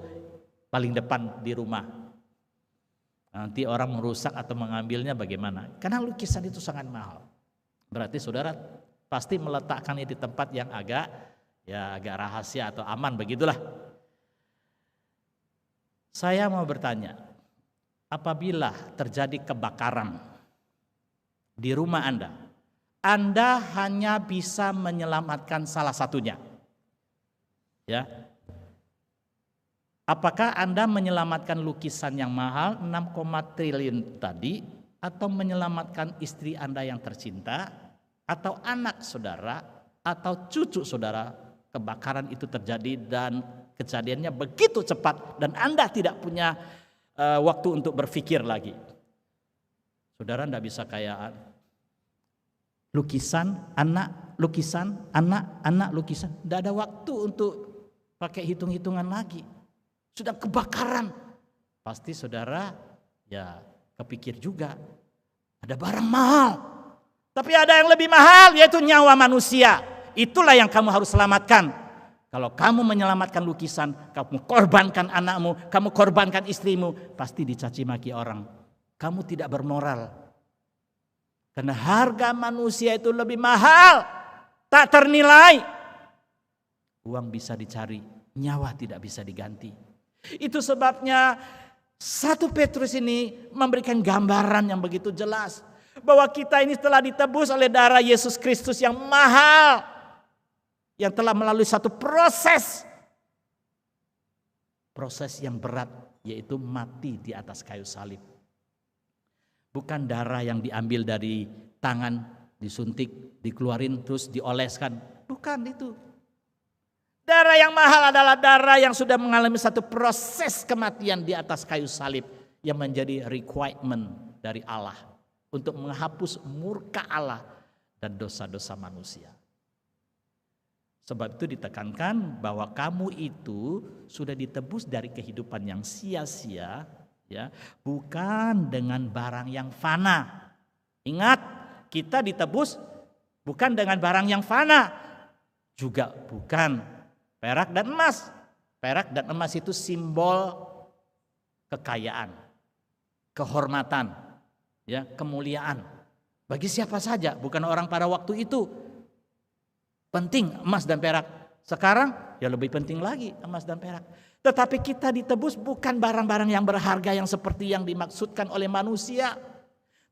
paling depan di rumah. Nanti orang merusak atau mengambilnya bagaimana? Karena lukisan itu sangat mahal. Berarti saudara pasti meletakkannya di tempat yang agak rahasia atau aman, begitulah. Saya mau bertanya, apabila terjadi kebakaran di rumah Anda hanya bisa menyelamatkan salah satunya. Ya. Apakah Anda menyelamatkan lukisan yang mahal 6, triliun tadi, atau menyelamatkan istri Anda yang tercinta, atau anak saudara, atau cucu saudara? Kebakaran itu terjadi dan kejadiannya begitu cepat dan Anda tidak punya waktu untuk berpikir lagi. Saudara tidak bisa kayak lukisan, anak, lukisan. Tidak ada waktu untuk pakai hitung-hitungan lagi. Sudah kebakaran. Pasti saudara ya kepikir juga ada barang mahal. Tapi ada yang lebih mahal, yaitu nyawa manusia. Itulah yang kamu harus selamatkan. Kalau kamu menyelamatkan lukisan, kamu korbankan anakmu, kamu korbankan istrimu, pasti dicaci maki orang. Kamu tidak bermoral. Karena harga manusia itu lebih mahal, tak ternilai. Uang bisa dicari, nyawa tidak bisa diganti. Itu sebabnya 1 Petrus ini memberikan gambaran yang begitu jelas. Bahwa kita ini telah ditebus oleh darah Yesus Kristus yang mahal. Yang telah melalui satu proses yang berat, yaitu mati di atas kayu salib. Bukan darah yang diambil dari tangan, disuntik, dikeluarin terus dioleskan. Bukan itu. Darah yang mahal adalah darah yang sudah mengalami satu proses kematian di atas kayu salib, yang menjadi requirement dari Allah untuk menghapus murka Allah dan dosa-dosa manusia. Sebab itu ditekankan bahwa kamu itu sudah ditebus dari kehidupan yang sia-sia, ya, bukan dengan barang yang fana. Ingat, kita ditebus bukan dengan barang yang fana, juga bukan perak dan emas. Perak dan emas itu simbol kekayaan, kehormatan, ya, kemuliaan. Bagi siapa saja, bukan orang pada waktu itu. Penting emas dan perak. Sekarang ya lebih penting lagi emas dan perak. Tetapi kita ditebus bukan barang-barang yang berharga yang seperti yang dimaksudkan oleh manusia.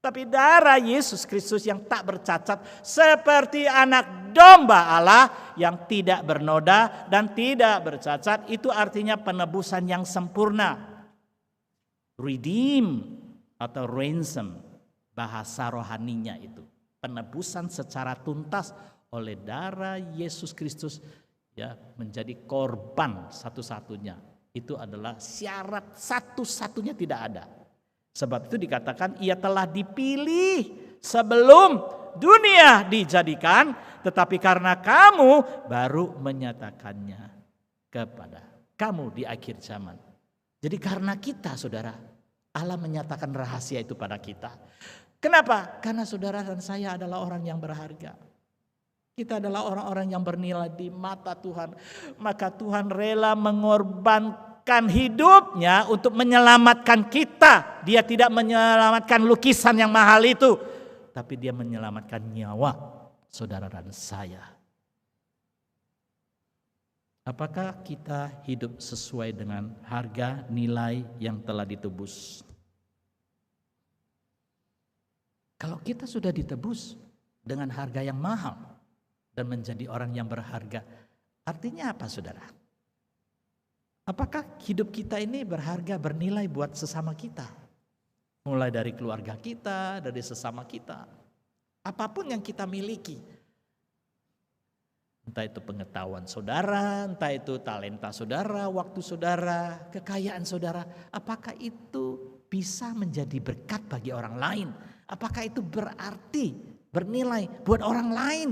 Tapi darah Yesus Kristus yang tak bercacat, seperti anak domba Allah yang tidak bernoda dan tidak bercacat. Itu artinya penebusan yang sempurna. Redeem atau ransom, bahasa rohaninya itu. Penebusan secara tuntas oleh darah Yesus Kristus, ya, menjadi korban satu-satunya. Itu adalah syarat satu-satunya, tidak ada. Sebab itu dikatakan ia telah dipilih sebelum dunia dijadikan, tetapi karena kamu baru menyatakannya kepada kamu di akhir zaman. Jadi karena kita, saudara, Allah menyatakan rahasia itu pada kita. Kenapa? Karena saudara dan saya adalah orang yang berharga. Kita adalah orang-orang yang bernilai di mata Tuhan. Maka Tuhan rela mengorbankan hidupnya untuk menyelamatkan kita. Dia tidak menyelamatkan lukisan yang mahal itu, tapi dia menyelamatkan nyawa saudara dan saya. Apakah kita hidup sesuai dengan harga nilai yang telah ditebus? Kalau kita sudah ditebus dengan harga yang mahal dan menjadi orang yang berharga, artinya apa, saudara? Apakah hidup kita ini berharga, bernilai buat sesama kita? Mulai dari keluarga kita, dari sesama kita. Apapun yang kita miliki. Entah itu pengetahuan saudara, entah itu talenta saudara, waktu saudara, kekayaan saudara. Apakah itu bisa menjadi berkat bagi orang lain? Apakah itu berarti, bernilai buat orang lain?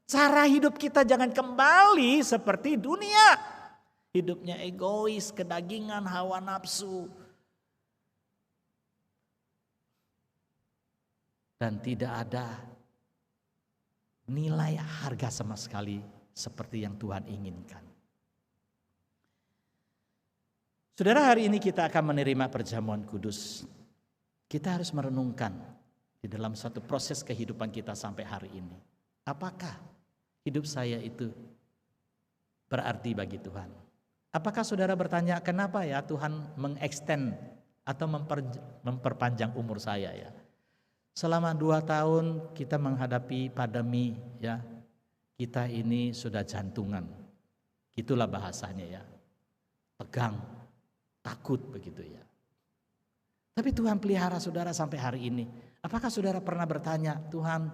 Cara hidup kita jangan kembali seperti dunia. Hidupnya egois, kedagingan, hawa nafsu. Dan tidak ada nilai harga sama sekali seperti yang Tuhan inginkan. Saudara, hari ini kita akan menerima perjamuan kudus. Kita harus merenungkan di dalam satu proses kehidupan kita sampai hari ini. Apakah hidup saya itu berarti bagi Tuhan? Apakah saudara bertanya, kenapa ya Tuhan mengextend atau memperpanjang umur saya ya? Selama 2 tahun kita menghadapi pandemi ya, kita ini sudah jantungan. Itulah bahasanya ya. Tegang, takut begitu ya. Tapi Tuhan pelihara saudara sampai hari ini. Apakah saudara pernah bertanya, Tuhan,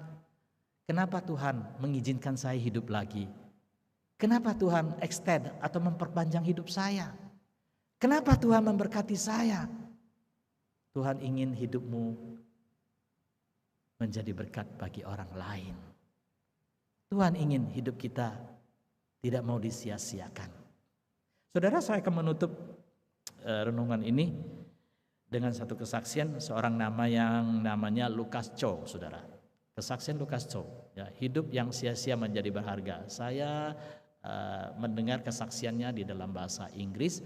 kenapa Tuhan mengizinkan saya hidup lagi? Kenapa Tuhan extend atau memperpanjang hidup saya? Kenapa Tuhan memberkati saya? Tuhan ingin hidupmu menjadi berkat bagi orang lain. Tuhan ingin hidup kita tidak mau disia-siakan. Saudara, saya akan menutup renungan ini dengan satu kesaksian seorang yang namanya Lucas Cho, saudara. Kesaksian Lucas Cho, ya, hidup yang sia-sia menjadi berharga. Saya mendengar kesaksiannya di dalam bahasa Inggris.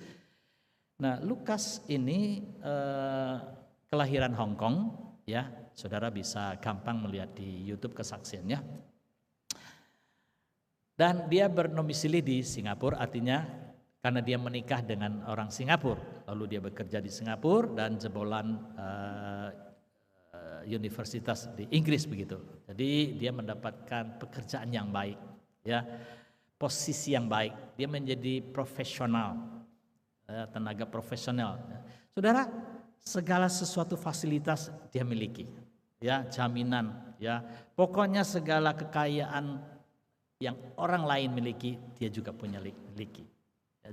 Nah, Lucas ini kelahiran Hong Kong, ya, saudara bisa gampang melihat di YouTube kesaksiannya. Dan dia bernomisili di Singapura, artinya karena dia menikah dengan orang Singapura, lalu dia bekerja di Singapura dan jebolan universitas di Inggris begitu. Jadi dia mendapatkan pekerjaan yang baik, ya, posisi yang baik. Dia menjadi profesional, tenaga profesional. Saudara, segala sesuatu fasilitas dia miliki, ya, jaminan, ya, pokoknya segala kekayaan yang orang lain miliki dia juga punya miliki.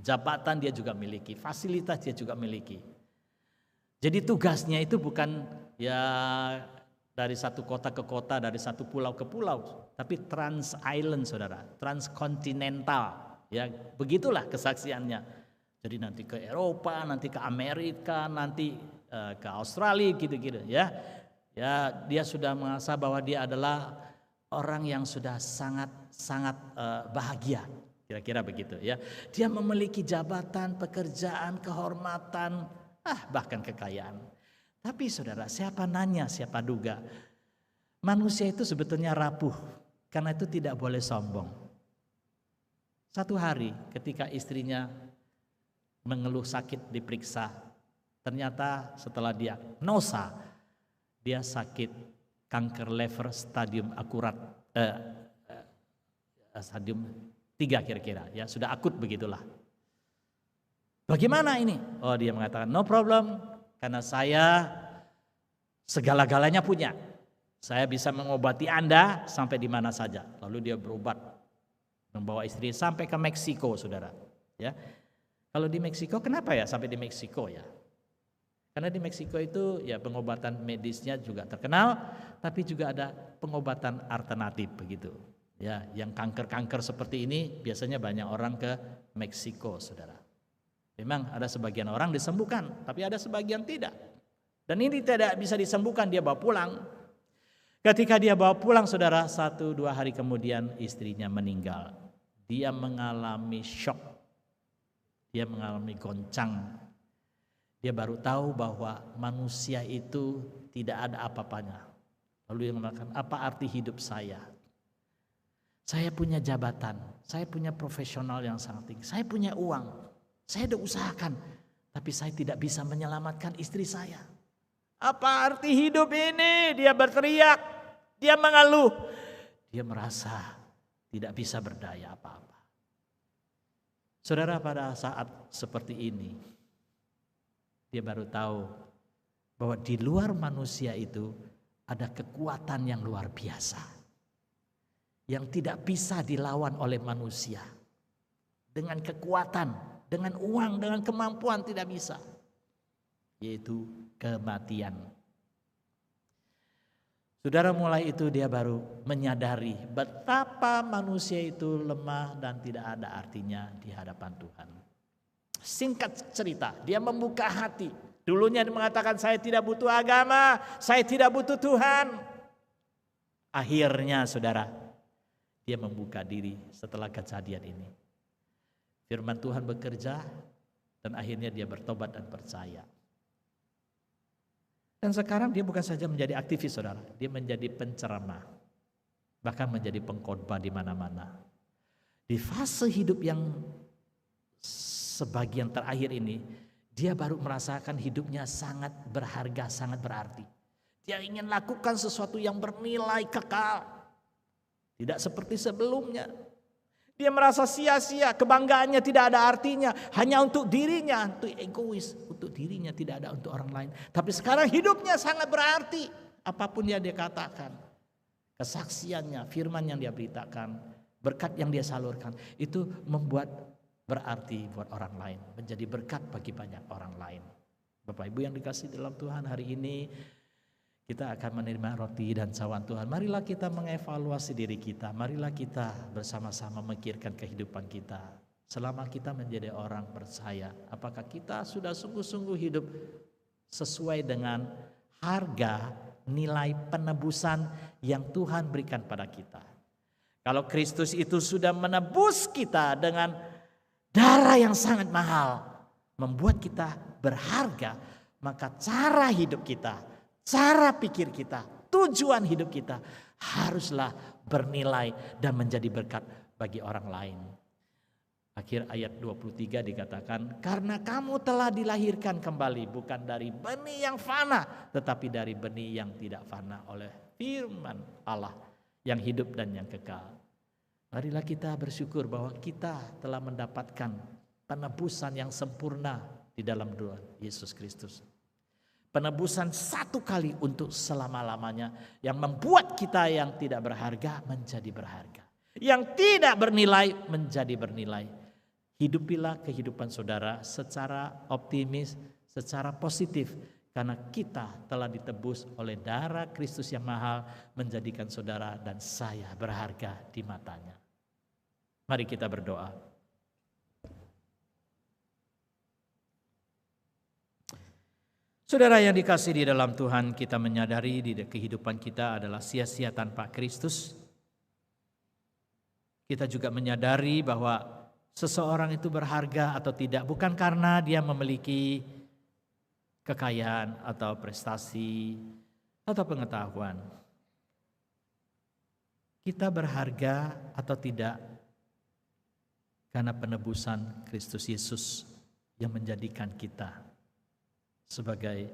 Jabatan dia juga miliki, fasilitas dia juga miliki. Jadi tugasnya itu bukan ya dari satu kota ke kota, dari satu pulau ke pulau, tapi trans island saudara, transkontinental. Ya, begitulah kesaksiannya. Jadi nanti ke Eropa, nanti ke Amerika, nanti ke Australia gitu-gitu ya. Ya, dia sudah merasa bahwa dia adalah orang yang sudah sangat bahagia. Kira-kira begitu ya. Dia memiliki jabatan, pekerjaan, kehormatan, bahkan kekayaan. Tapi saudara, siapa nanya, siapa duga. Manusia itu sebetulnya rapuh, karena itu tidak boleh sombong. Satu hari ketika istrinya mengeluh sakit diperiksa, ternyata setelah diagnosa dia sakit kanker lever stadium akurat, stadium 3 kira-kira, ya sudah akut begitulah. Bagaimana ini? Oh, dia mengatakan no problem, karena saya segala-galanya punya. Saya bisa mengobati Anda sampai di mana saja. Lalu dia berobat, membawa istri sampai ke Meksiko, saudara. Ya, kalau di Meksiko, kenapa ya sampai di Meksiko ya? Karena di Meksiko itu ya pengobatan medisnya juga terkenal, tapi juga ada pengobatan alternatif begitu. Ya, yang kanker-kanker seperti ini biasanya banyak orang ke Meksiko, saudara. Memang ada sebagian orang disembuhkan, tapi ada sebagian tidak. Dan ini tidak bisa disembuhkan, dia bawa pulang. Ketika dia bawa pulang, saudara, 1-2 hari kemudian istrinya meninggal. Dia mengalami shock, dia mengalami goncang. Dia baru tahu bahwa manusia itu tidak ada apa-apanya. Lalu dia mengatakan, apa arti hidup saya? Saya punya jabatan, saya punya profesional yang sangat tinggi, saya punya uang, saya sudah usahakan, tapi saya tidak bisa menyelamatkan istri saya. Apa arti hidup ini? Dia berteriak, dia mengeluh, dia merasa tidak bisa berdaya apa-apa. Saudara, pada saat seperti ini, dia baru tahu bahwa di luar manusia itu ada kekuatan yang luar biasa, yang tidak bisa dilawan oleh manusia. Dengan kekuatan, dengan uang, dengan kemampuan tidak bisa, yaitu kematian. Saudara, mulai itu dia baru menyadari betapa manusia itu lemah dan tidak ada artinya di hadapan Tuhan. Singkat cerita, dia membuka hati. Dulunya dia mengatakan saya tidak butuh agama, saya tidak butuh Tuhan. Akhirnya saudara, dia membuka diri setelah kejadian ini. Firman Tuhan bekerja dan akhirnya dia bertobat dan percaya. Dan sekarang dia bukan saja menjadi aktivis, saudara, dia menjadi penceramah, bahkan menjadi pengkhotbah di mana-mana. Di fase hidup yang sebagian terakhir ini, dia baru merasakan hidupnya sangat berharga, sangat berarti. Dia ingin lakukan sesuatu yang bernilai kekal, tidak seperti sebelumnya. Dia merasa sia-sia, kebanggaannya tidak ada artinya, hanya untuk dirinya, untuk egois, untuk dirinya, tidak ada untuk orang lain. Tapi sekarang hidupnya sangat berarti, apapun yang dia katakan, kesaksiannya, firman yang dia beritakan, berkat yang dia salurkan, itu membuat berarti buat orang lain, menjadi berkat bagi banyak orang lain. Bapak Ibu yang dikasihi dalam Tuhan, hari ini kita akan menerima roti dan cawan Tuhan. Marilah kita mengevaluasi diri kita. Marilah kita bersama-sama memikirkan kehidupan kita. Selama kita menjadi orang percaya, apakah kita sudah sungguh-sungguh hidup sesuai dengan harga nilai penebusan yang Tuhan berikan pada kita. Kalau Kristus itu sudah menebus kita dengan darah yang sangat mahal, membuat kita berharga, maka cara hidup kita, cara pikir kita, tujuan hidup kita haruslah bernilai dan menjadi berkat bagi orang lain. Akhir ayat 23 dikatakan, karena kamu telah dilahirkan kembali bukan dari benih yang fana, tetapi dari benih yang tidak fana oleh firman Allah yang hidup dan yang kekal. Marilah kita bersyukur bahwa kita telah mendapatkan penebusan yang sempurna di dalam Tuhan Yesus Kristus. Penebusan satu kali untuk selama-lamanya yang membuat kita yang tidak berharga menjadi berharga. Yang tidak bernilai menjadi bernilai. Hidupilah kehidupan saudara secara optimis, secara positif. karena kita telah ditebus oleh darah Kristus yang mahal, menjadikan saudara dan saya berharga di matanya. Mari kita berdoa. Saudara yang dikasihi di dalam Tuhan, kita menyadari di kehidupan kita adalah sia-sia tanpa Kristus. Kita juga menyadari bahwa seseorang itu berharga atau tidak bukan karena dia memiliki kekayaan atau prestasi atau pengetahuan. Kita berharga atau tidak karena penebusan Kristus Yesus yang menjadikan kita sebagai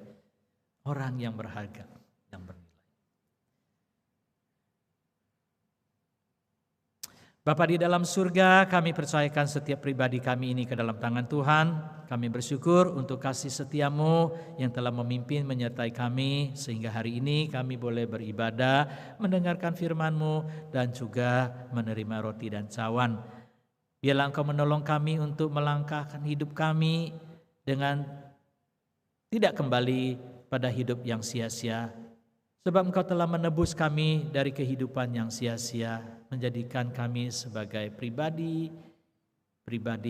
orang yang berharga, yang bernilai. Bapa di dalam surga, kami percayakan setiap pribadi kami ini ke dalam tangan Tuhan. Kami bersyukur untuk kasih setiamu yang telah memimpin menyertai kami, sehingga hari ini kami boleh beribadah, mendengarkan firman-Mu, dan juga menerima roti dan cawan. Biarlah Engkau menolong kami untuk melangkahkan hidup kami dengan tidak kembali pada hidup yang sia-sia. Sebab Engkau telah menebus kami dari kehidupan yang sia-sia, menjadikan kami sebagai pribadi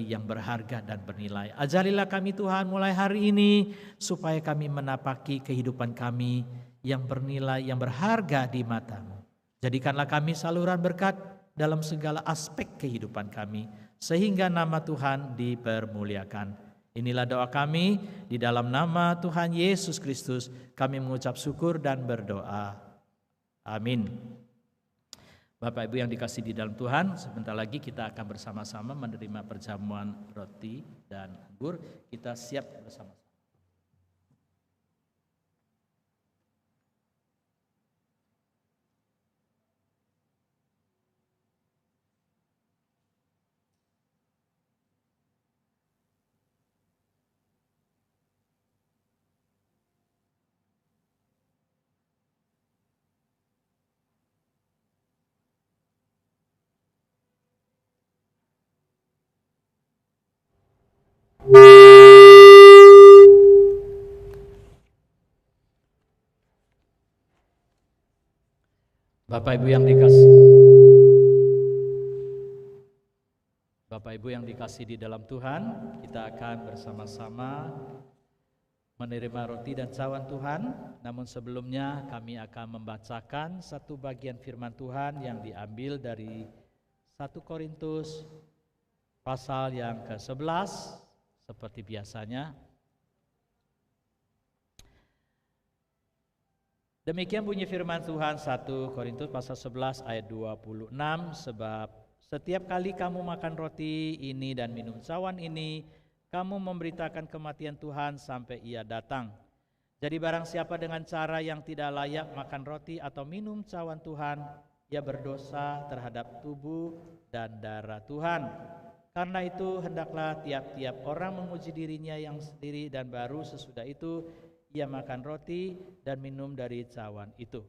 yang berharga dan bernilai. Ajarilah kami Tuhan mulai hari ini, supaya kami menapaki kehidupan kami yang bernilai, yang berharga di mata-Mu. Jadikanlah kami saluran berkat dalam segala aspek kehidupan kami, sehingga nama Tuhan dipermuliakan. Inilah doa kami, di dalam nama Tuhan Yesus Kristus kami mengucap syukur dan berdoa. Amin. Bapak Ibu yang dikasihi di dalam Tuhan, sebentar lagi kita akan bersama-sama menerima perjamuan roti dan anggur. Kita siap bersama-sama. Bapak Ibu yang dikasih di dalam Tuhan, kita akan bersama-sama menerima roti dan cawan Tuhan. Namun sebelumnya kami akan membacakan satu bagian firman Tuhan yang diambil dari 1 Korintus pasal yang ke-11 seperti biasanya. Demikian bunyi firman Tuhan 1 Korintus pasal 11 ayat 26, sebab setiap kali kamu makan roti ini dan minum cawan ini, kamu memberitakan kematian Tuhan sampai Ia datang. Jadi barang siapa dengan cara yang tidak layak makan roti atau minum cawan Tuhan, ia berdosa terhadap tubuh dan darah Tuhan. Karena itu hendaklah tiap-tiap orang memuji dirinya yang sendiri, dan baru sesudah itu ia makan roti dan minum dari cawan itu.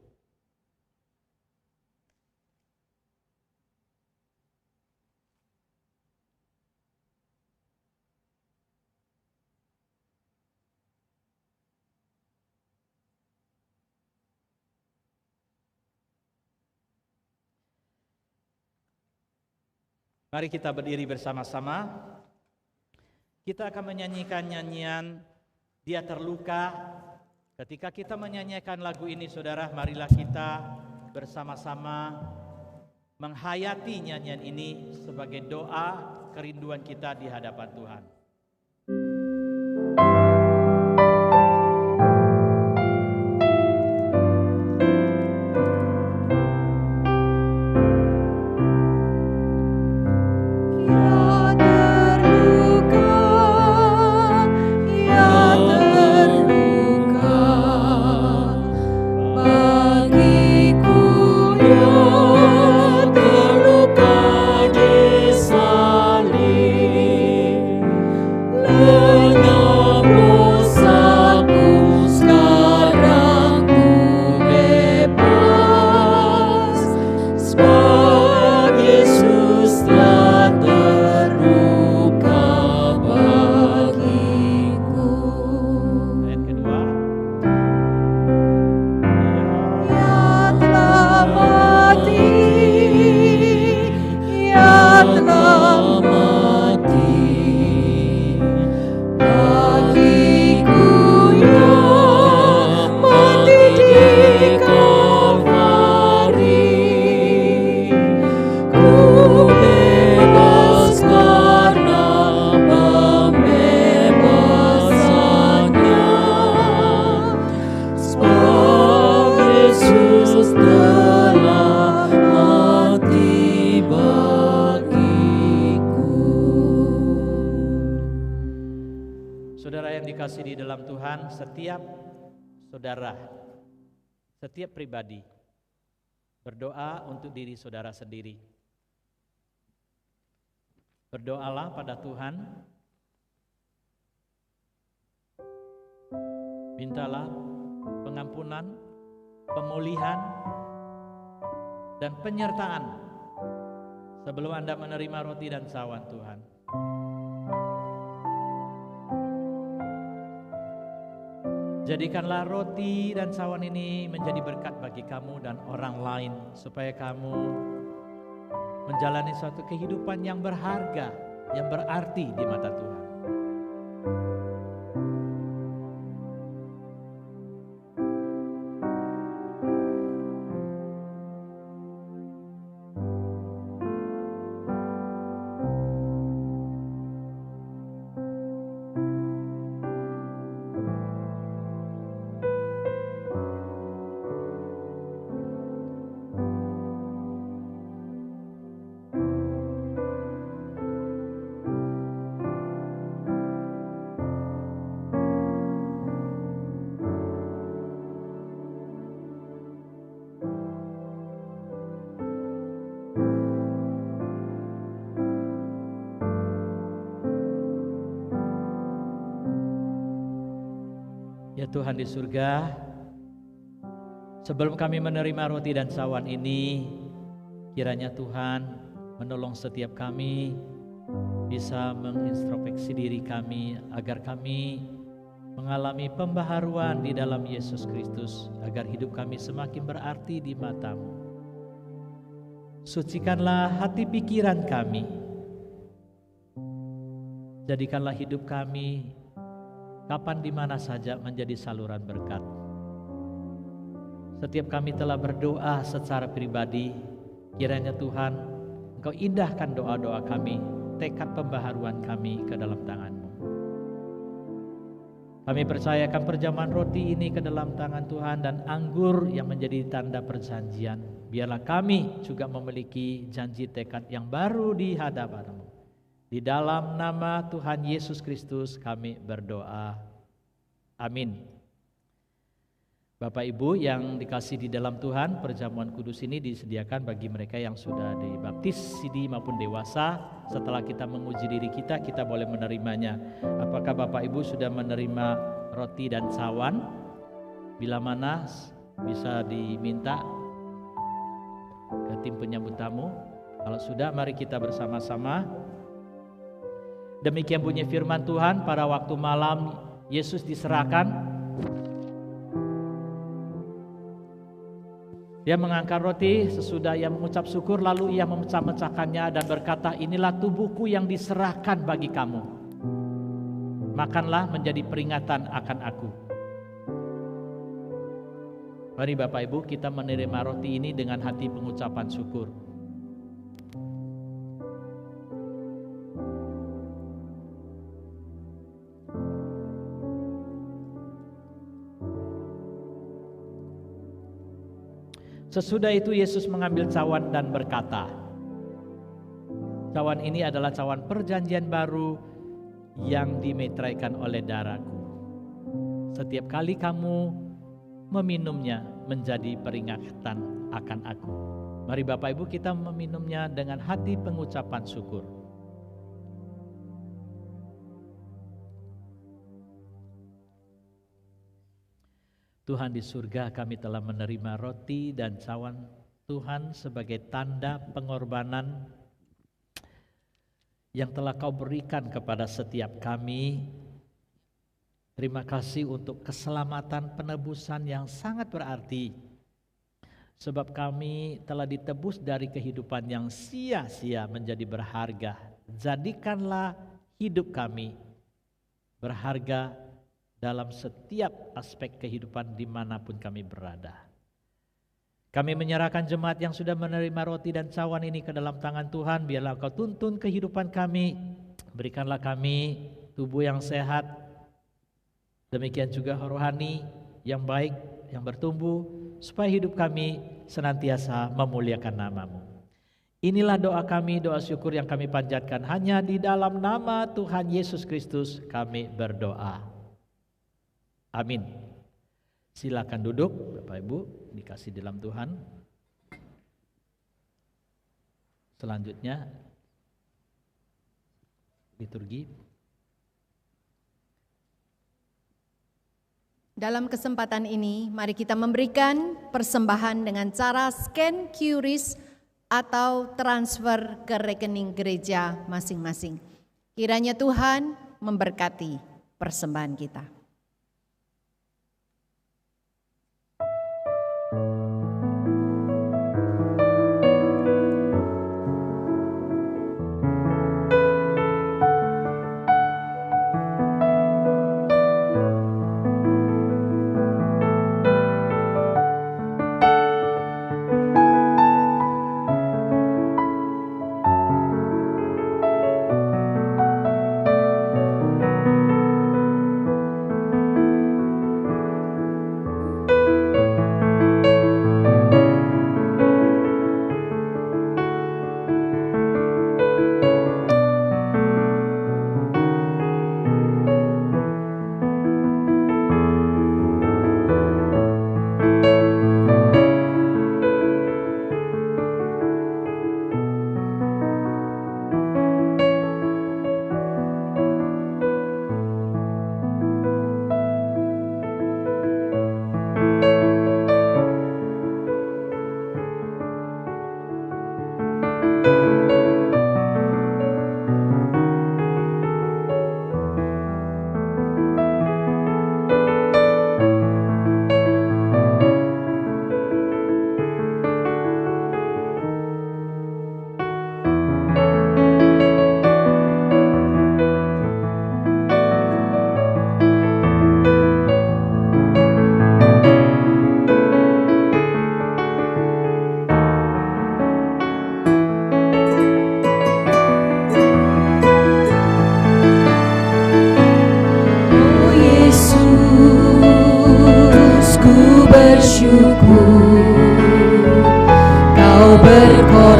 Mari kita berdiri bersama-sama. Kita akan menyanyikan nyanyian Dia Terluka. Ketika kita menyanyikan lagu ini, saudara, marilah kita bersama-sama menghayati nyanyian ini sebagai doa kerinduan kita di hadapan Tuhan. Terluka di salib. dalam Tuhan, setiap saudara, setiap pribadi berdoa untuk diri saudara sendiri. Berdoalah pada Tuhan, mintalah pengampunan, pemulihan, dan penyertaan sebelum Anda menerima roti dan cawan Tuhan. Jadikanlah roti dan cawan ini menjadi berkat bagi kamu dan orang lain, supaya kamu menjalani suatu kehidupan yang berharga, yang berarti di mata Tuhan. Ya Tuhan di surga, sebelum kami menerima roti dan cawan ini, kiranya Tuhan menolong setiap kami bisa mengintrospeksi diri kami, agar kami mengalami pembaharuan di dalam Yesus Kristus, agar hidup kami semakin berarti di mata-Mu. Sucikanlah hati pikiran kami, jadikanlah hidup kami kapan di mana saja menjadi saluran berkat. Setiap kami telah berdoa secara pribadi, kiranya Tuhan Engkau indahkan doa-doa kami, tekad pembaharuan kami ke dalam tangan-Mu. Kami percayakan perjamuan roti ini ke dalam tangan Tuhan dan anggur yang menjadi tanda perjanjian. Biarlah kami juga memiliki janji tekad yang baru di hadapan-Mu. Di dalam nama Tuhan Yesus Kristus kami berdoa. Amin. Bapak Ibu yang dikasih di dalam Tuhan, perjamuan kudus ini disediakan bagi mereka yang sudah dibaptis, sidi maupun dewasa. Setelah kita menguji diri kita boleh menerimanya. Apakah Bapak Ibu sudah menerima roti dan cawan? Bila mana bisa diminta ke tim penyambut tamu. Kalau sudah, mari kita bersama-sama. Demikian bunyi firman Tuhan, pada waktu malam Yesus diserahkan. Dia mengangkat roti, sesudah ia mengucap syukur, lalu ia memecah-mecahkannya dan berkata, inilah tubuhku yang diserahkan bagi kamu. Makanlah menjadi peringatan akan aku. Mari Bapak Ibu kita menerima roti ini dengan hati pengucapan syukur. Sesudah itu Yesus mengambil cawan dan berkata, cawan ini adalah cawan perjanjian baru yang dimeteraikan oleh darahku. Setiap kali kamu meminumnya menjadi peringatan akan aku. Mari Bapak Ibu kita meminumnya dengan hati pengucapan syukur. Tuhan di surga, kami telah menerima roti dan cawan Tuhan sebagai tanda pengorbanan yang telah Kau berikan kepada setiap kami. Terima kasih untuk keselamatan penebusan yang sangat berarti, sebab kami telah ditebus dari kehidupan yang sia-sia menjadi berharga. Jadikanlah hidup kami berharga dalam setiap aspek kehidupan dimanapun kami berada. Kami menyerahkan jemaat yang sudah menerima roti dan cawan ini ke dalam tangan Tuhan. Biarlah Kau tuntun kehidupan kami. Berikanlah kami tubuh yang sehat. Demikian juga rohani yang baik, yang bertumbuh, supaya hidup kami senantiasa memuliakan nama-Mu. Inilah doa kami, doa syukur yang kami panjatkan. Hanya di dalam nama Tuhan Yesus Kristus kami berdoa. Amin. Silakan duduk Bapak Ibu, dikasih di dalam Tuhan. Selanjutnya liturgi. Dalam kesempatan ini, mari kita memberikan persembahan dengan cara scan QRIS atau transfer ke rekening gereja masing-masing. Kiranya Tuhan memberkati persembahan kita.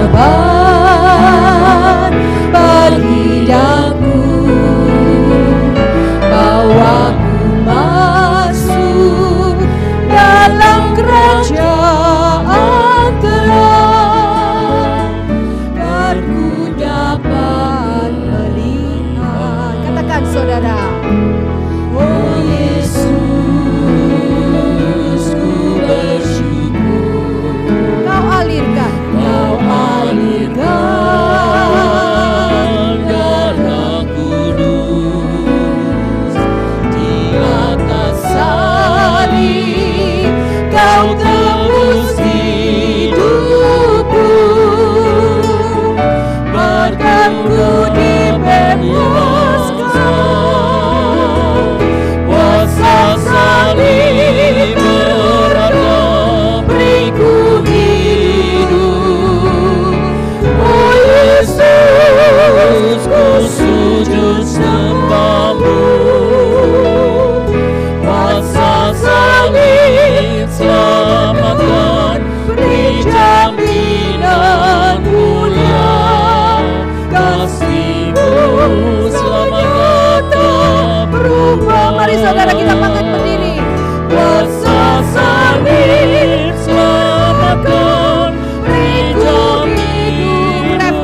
berkorban bagi daku, bawaku masuk dalam kerajaan terang, biar ku dapat melihat. Katakan saudara, Oh Yesus, ku bersyukur Kau alirkan Kau alirkan darah kudus di atas salib, Kau tebus hidupku, berkatku dibebaskan, kuasa salib berada, beriku hidup. Oh Yesus, ku sujud sembahmu, kuasa salib selamatkan, beri jaminan mulia, kasih-Mu selamat datang berubah. Mari saudara kita angkat berdiri. Kuasa salib selamatkan, beri jaminan.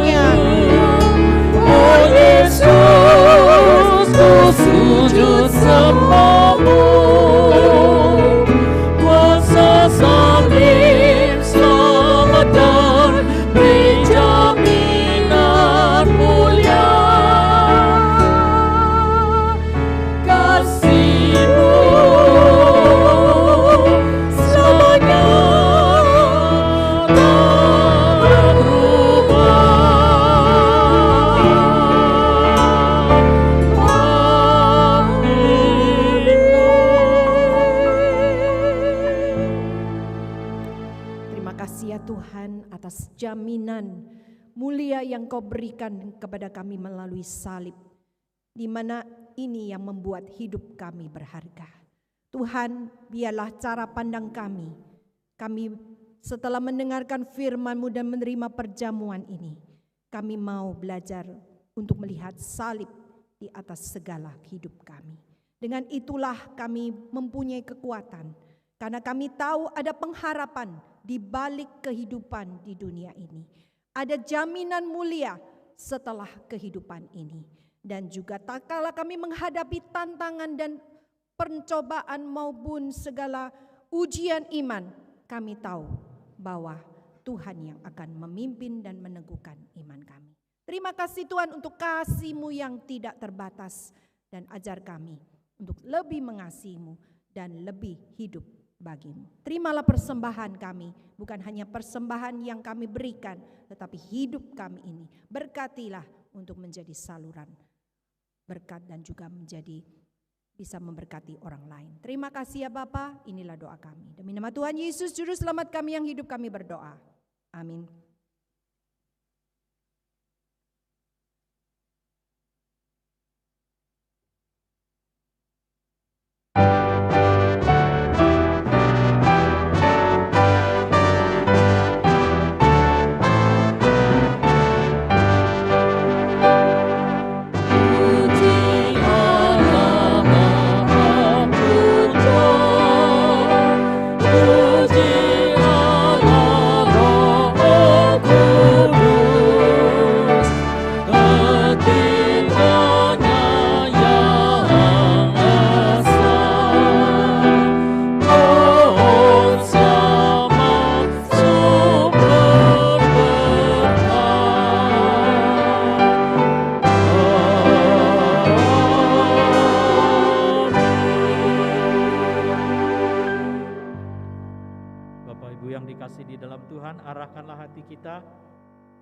Oh Yesus, ku sujud sembahmu, kuasa salib selamatkan, beri jaminan mulia, kasih-Mu selamanya tak berubah. Terima kasih ya Tuhan atas jaminan mulia yang Kau berikan kepada kami melalui salib, di mana ini yang membuat hidup kami berharga. Tuhan, biarlah cara pandang kami setelah mendengarkan firman-Mu dan menerima perjamuan ini, kami mau belajar untuk melihat salib di atas segala hidup kami. Dengan itulah kami mempunyai kekuatan, karena kami tahu ada pengharapan di balik kehidupan di dunia ini. Ada jaminan mulia setelah kehidupan ini. Dan juga tak kala kami menghadapi tantangan dan pencobaan maupun segala ujian iman, kami tahu bahwa Tuhan yang akan memimpin dan meneguhkan iman kami. Terima kasih Tuhan untuk kasih-Mu yang tidak terbatas, dan ajar kami untuk lebih mengasihi-Mu dan lebih hidup bagi-Mu. Terimalah persembahan kami, bukan hanya persembahan yang kami berikan, tetapi hidup kami ini. Berkatilah untuk menjadi saluran berkat dan juga menjadi bisa memberkati orang lain. Terima kasih ya Bapa, inilah doa kami. Demi nama Tuhan Yesus, Juru Selamat kami yang hidup, kami berdoa. Amin.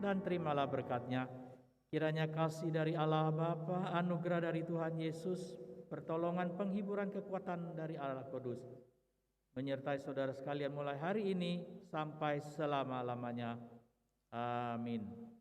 Dan terimalah berkat-Nya. Kiranya kasih dari Allah Bapa, anugerah dari Tuhan Yesus, pertolongan, penghiburan, kekuatan dari Allah Kudus menyertai saudara sekalian mulai hari ini sampai selama-lamanya. Amin.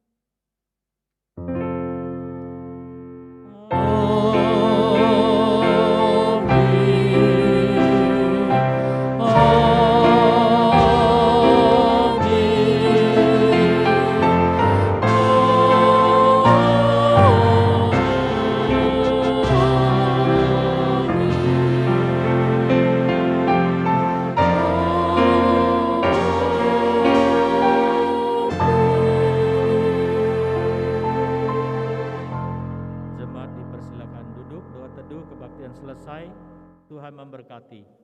Tuhan memberkati.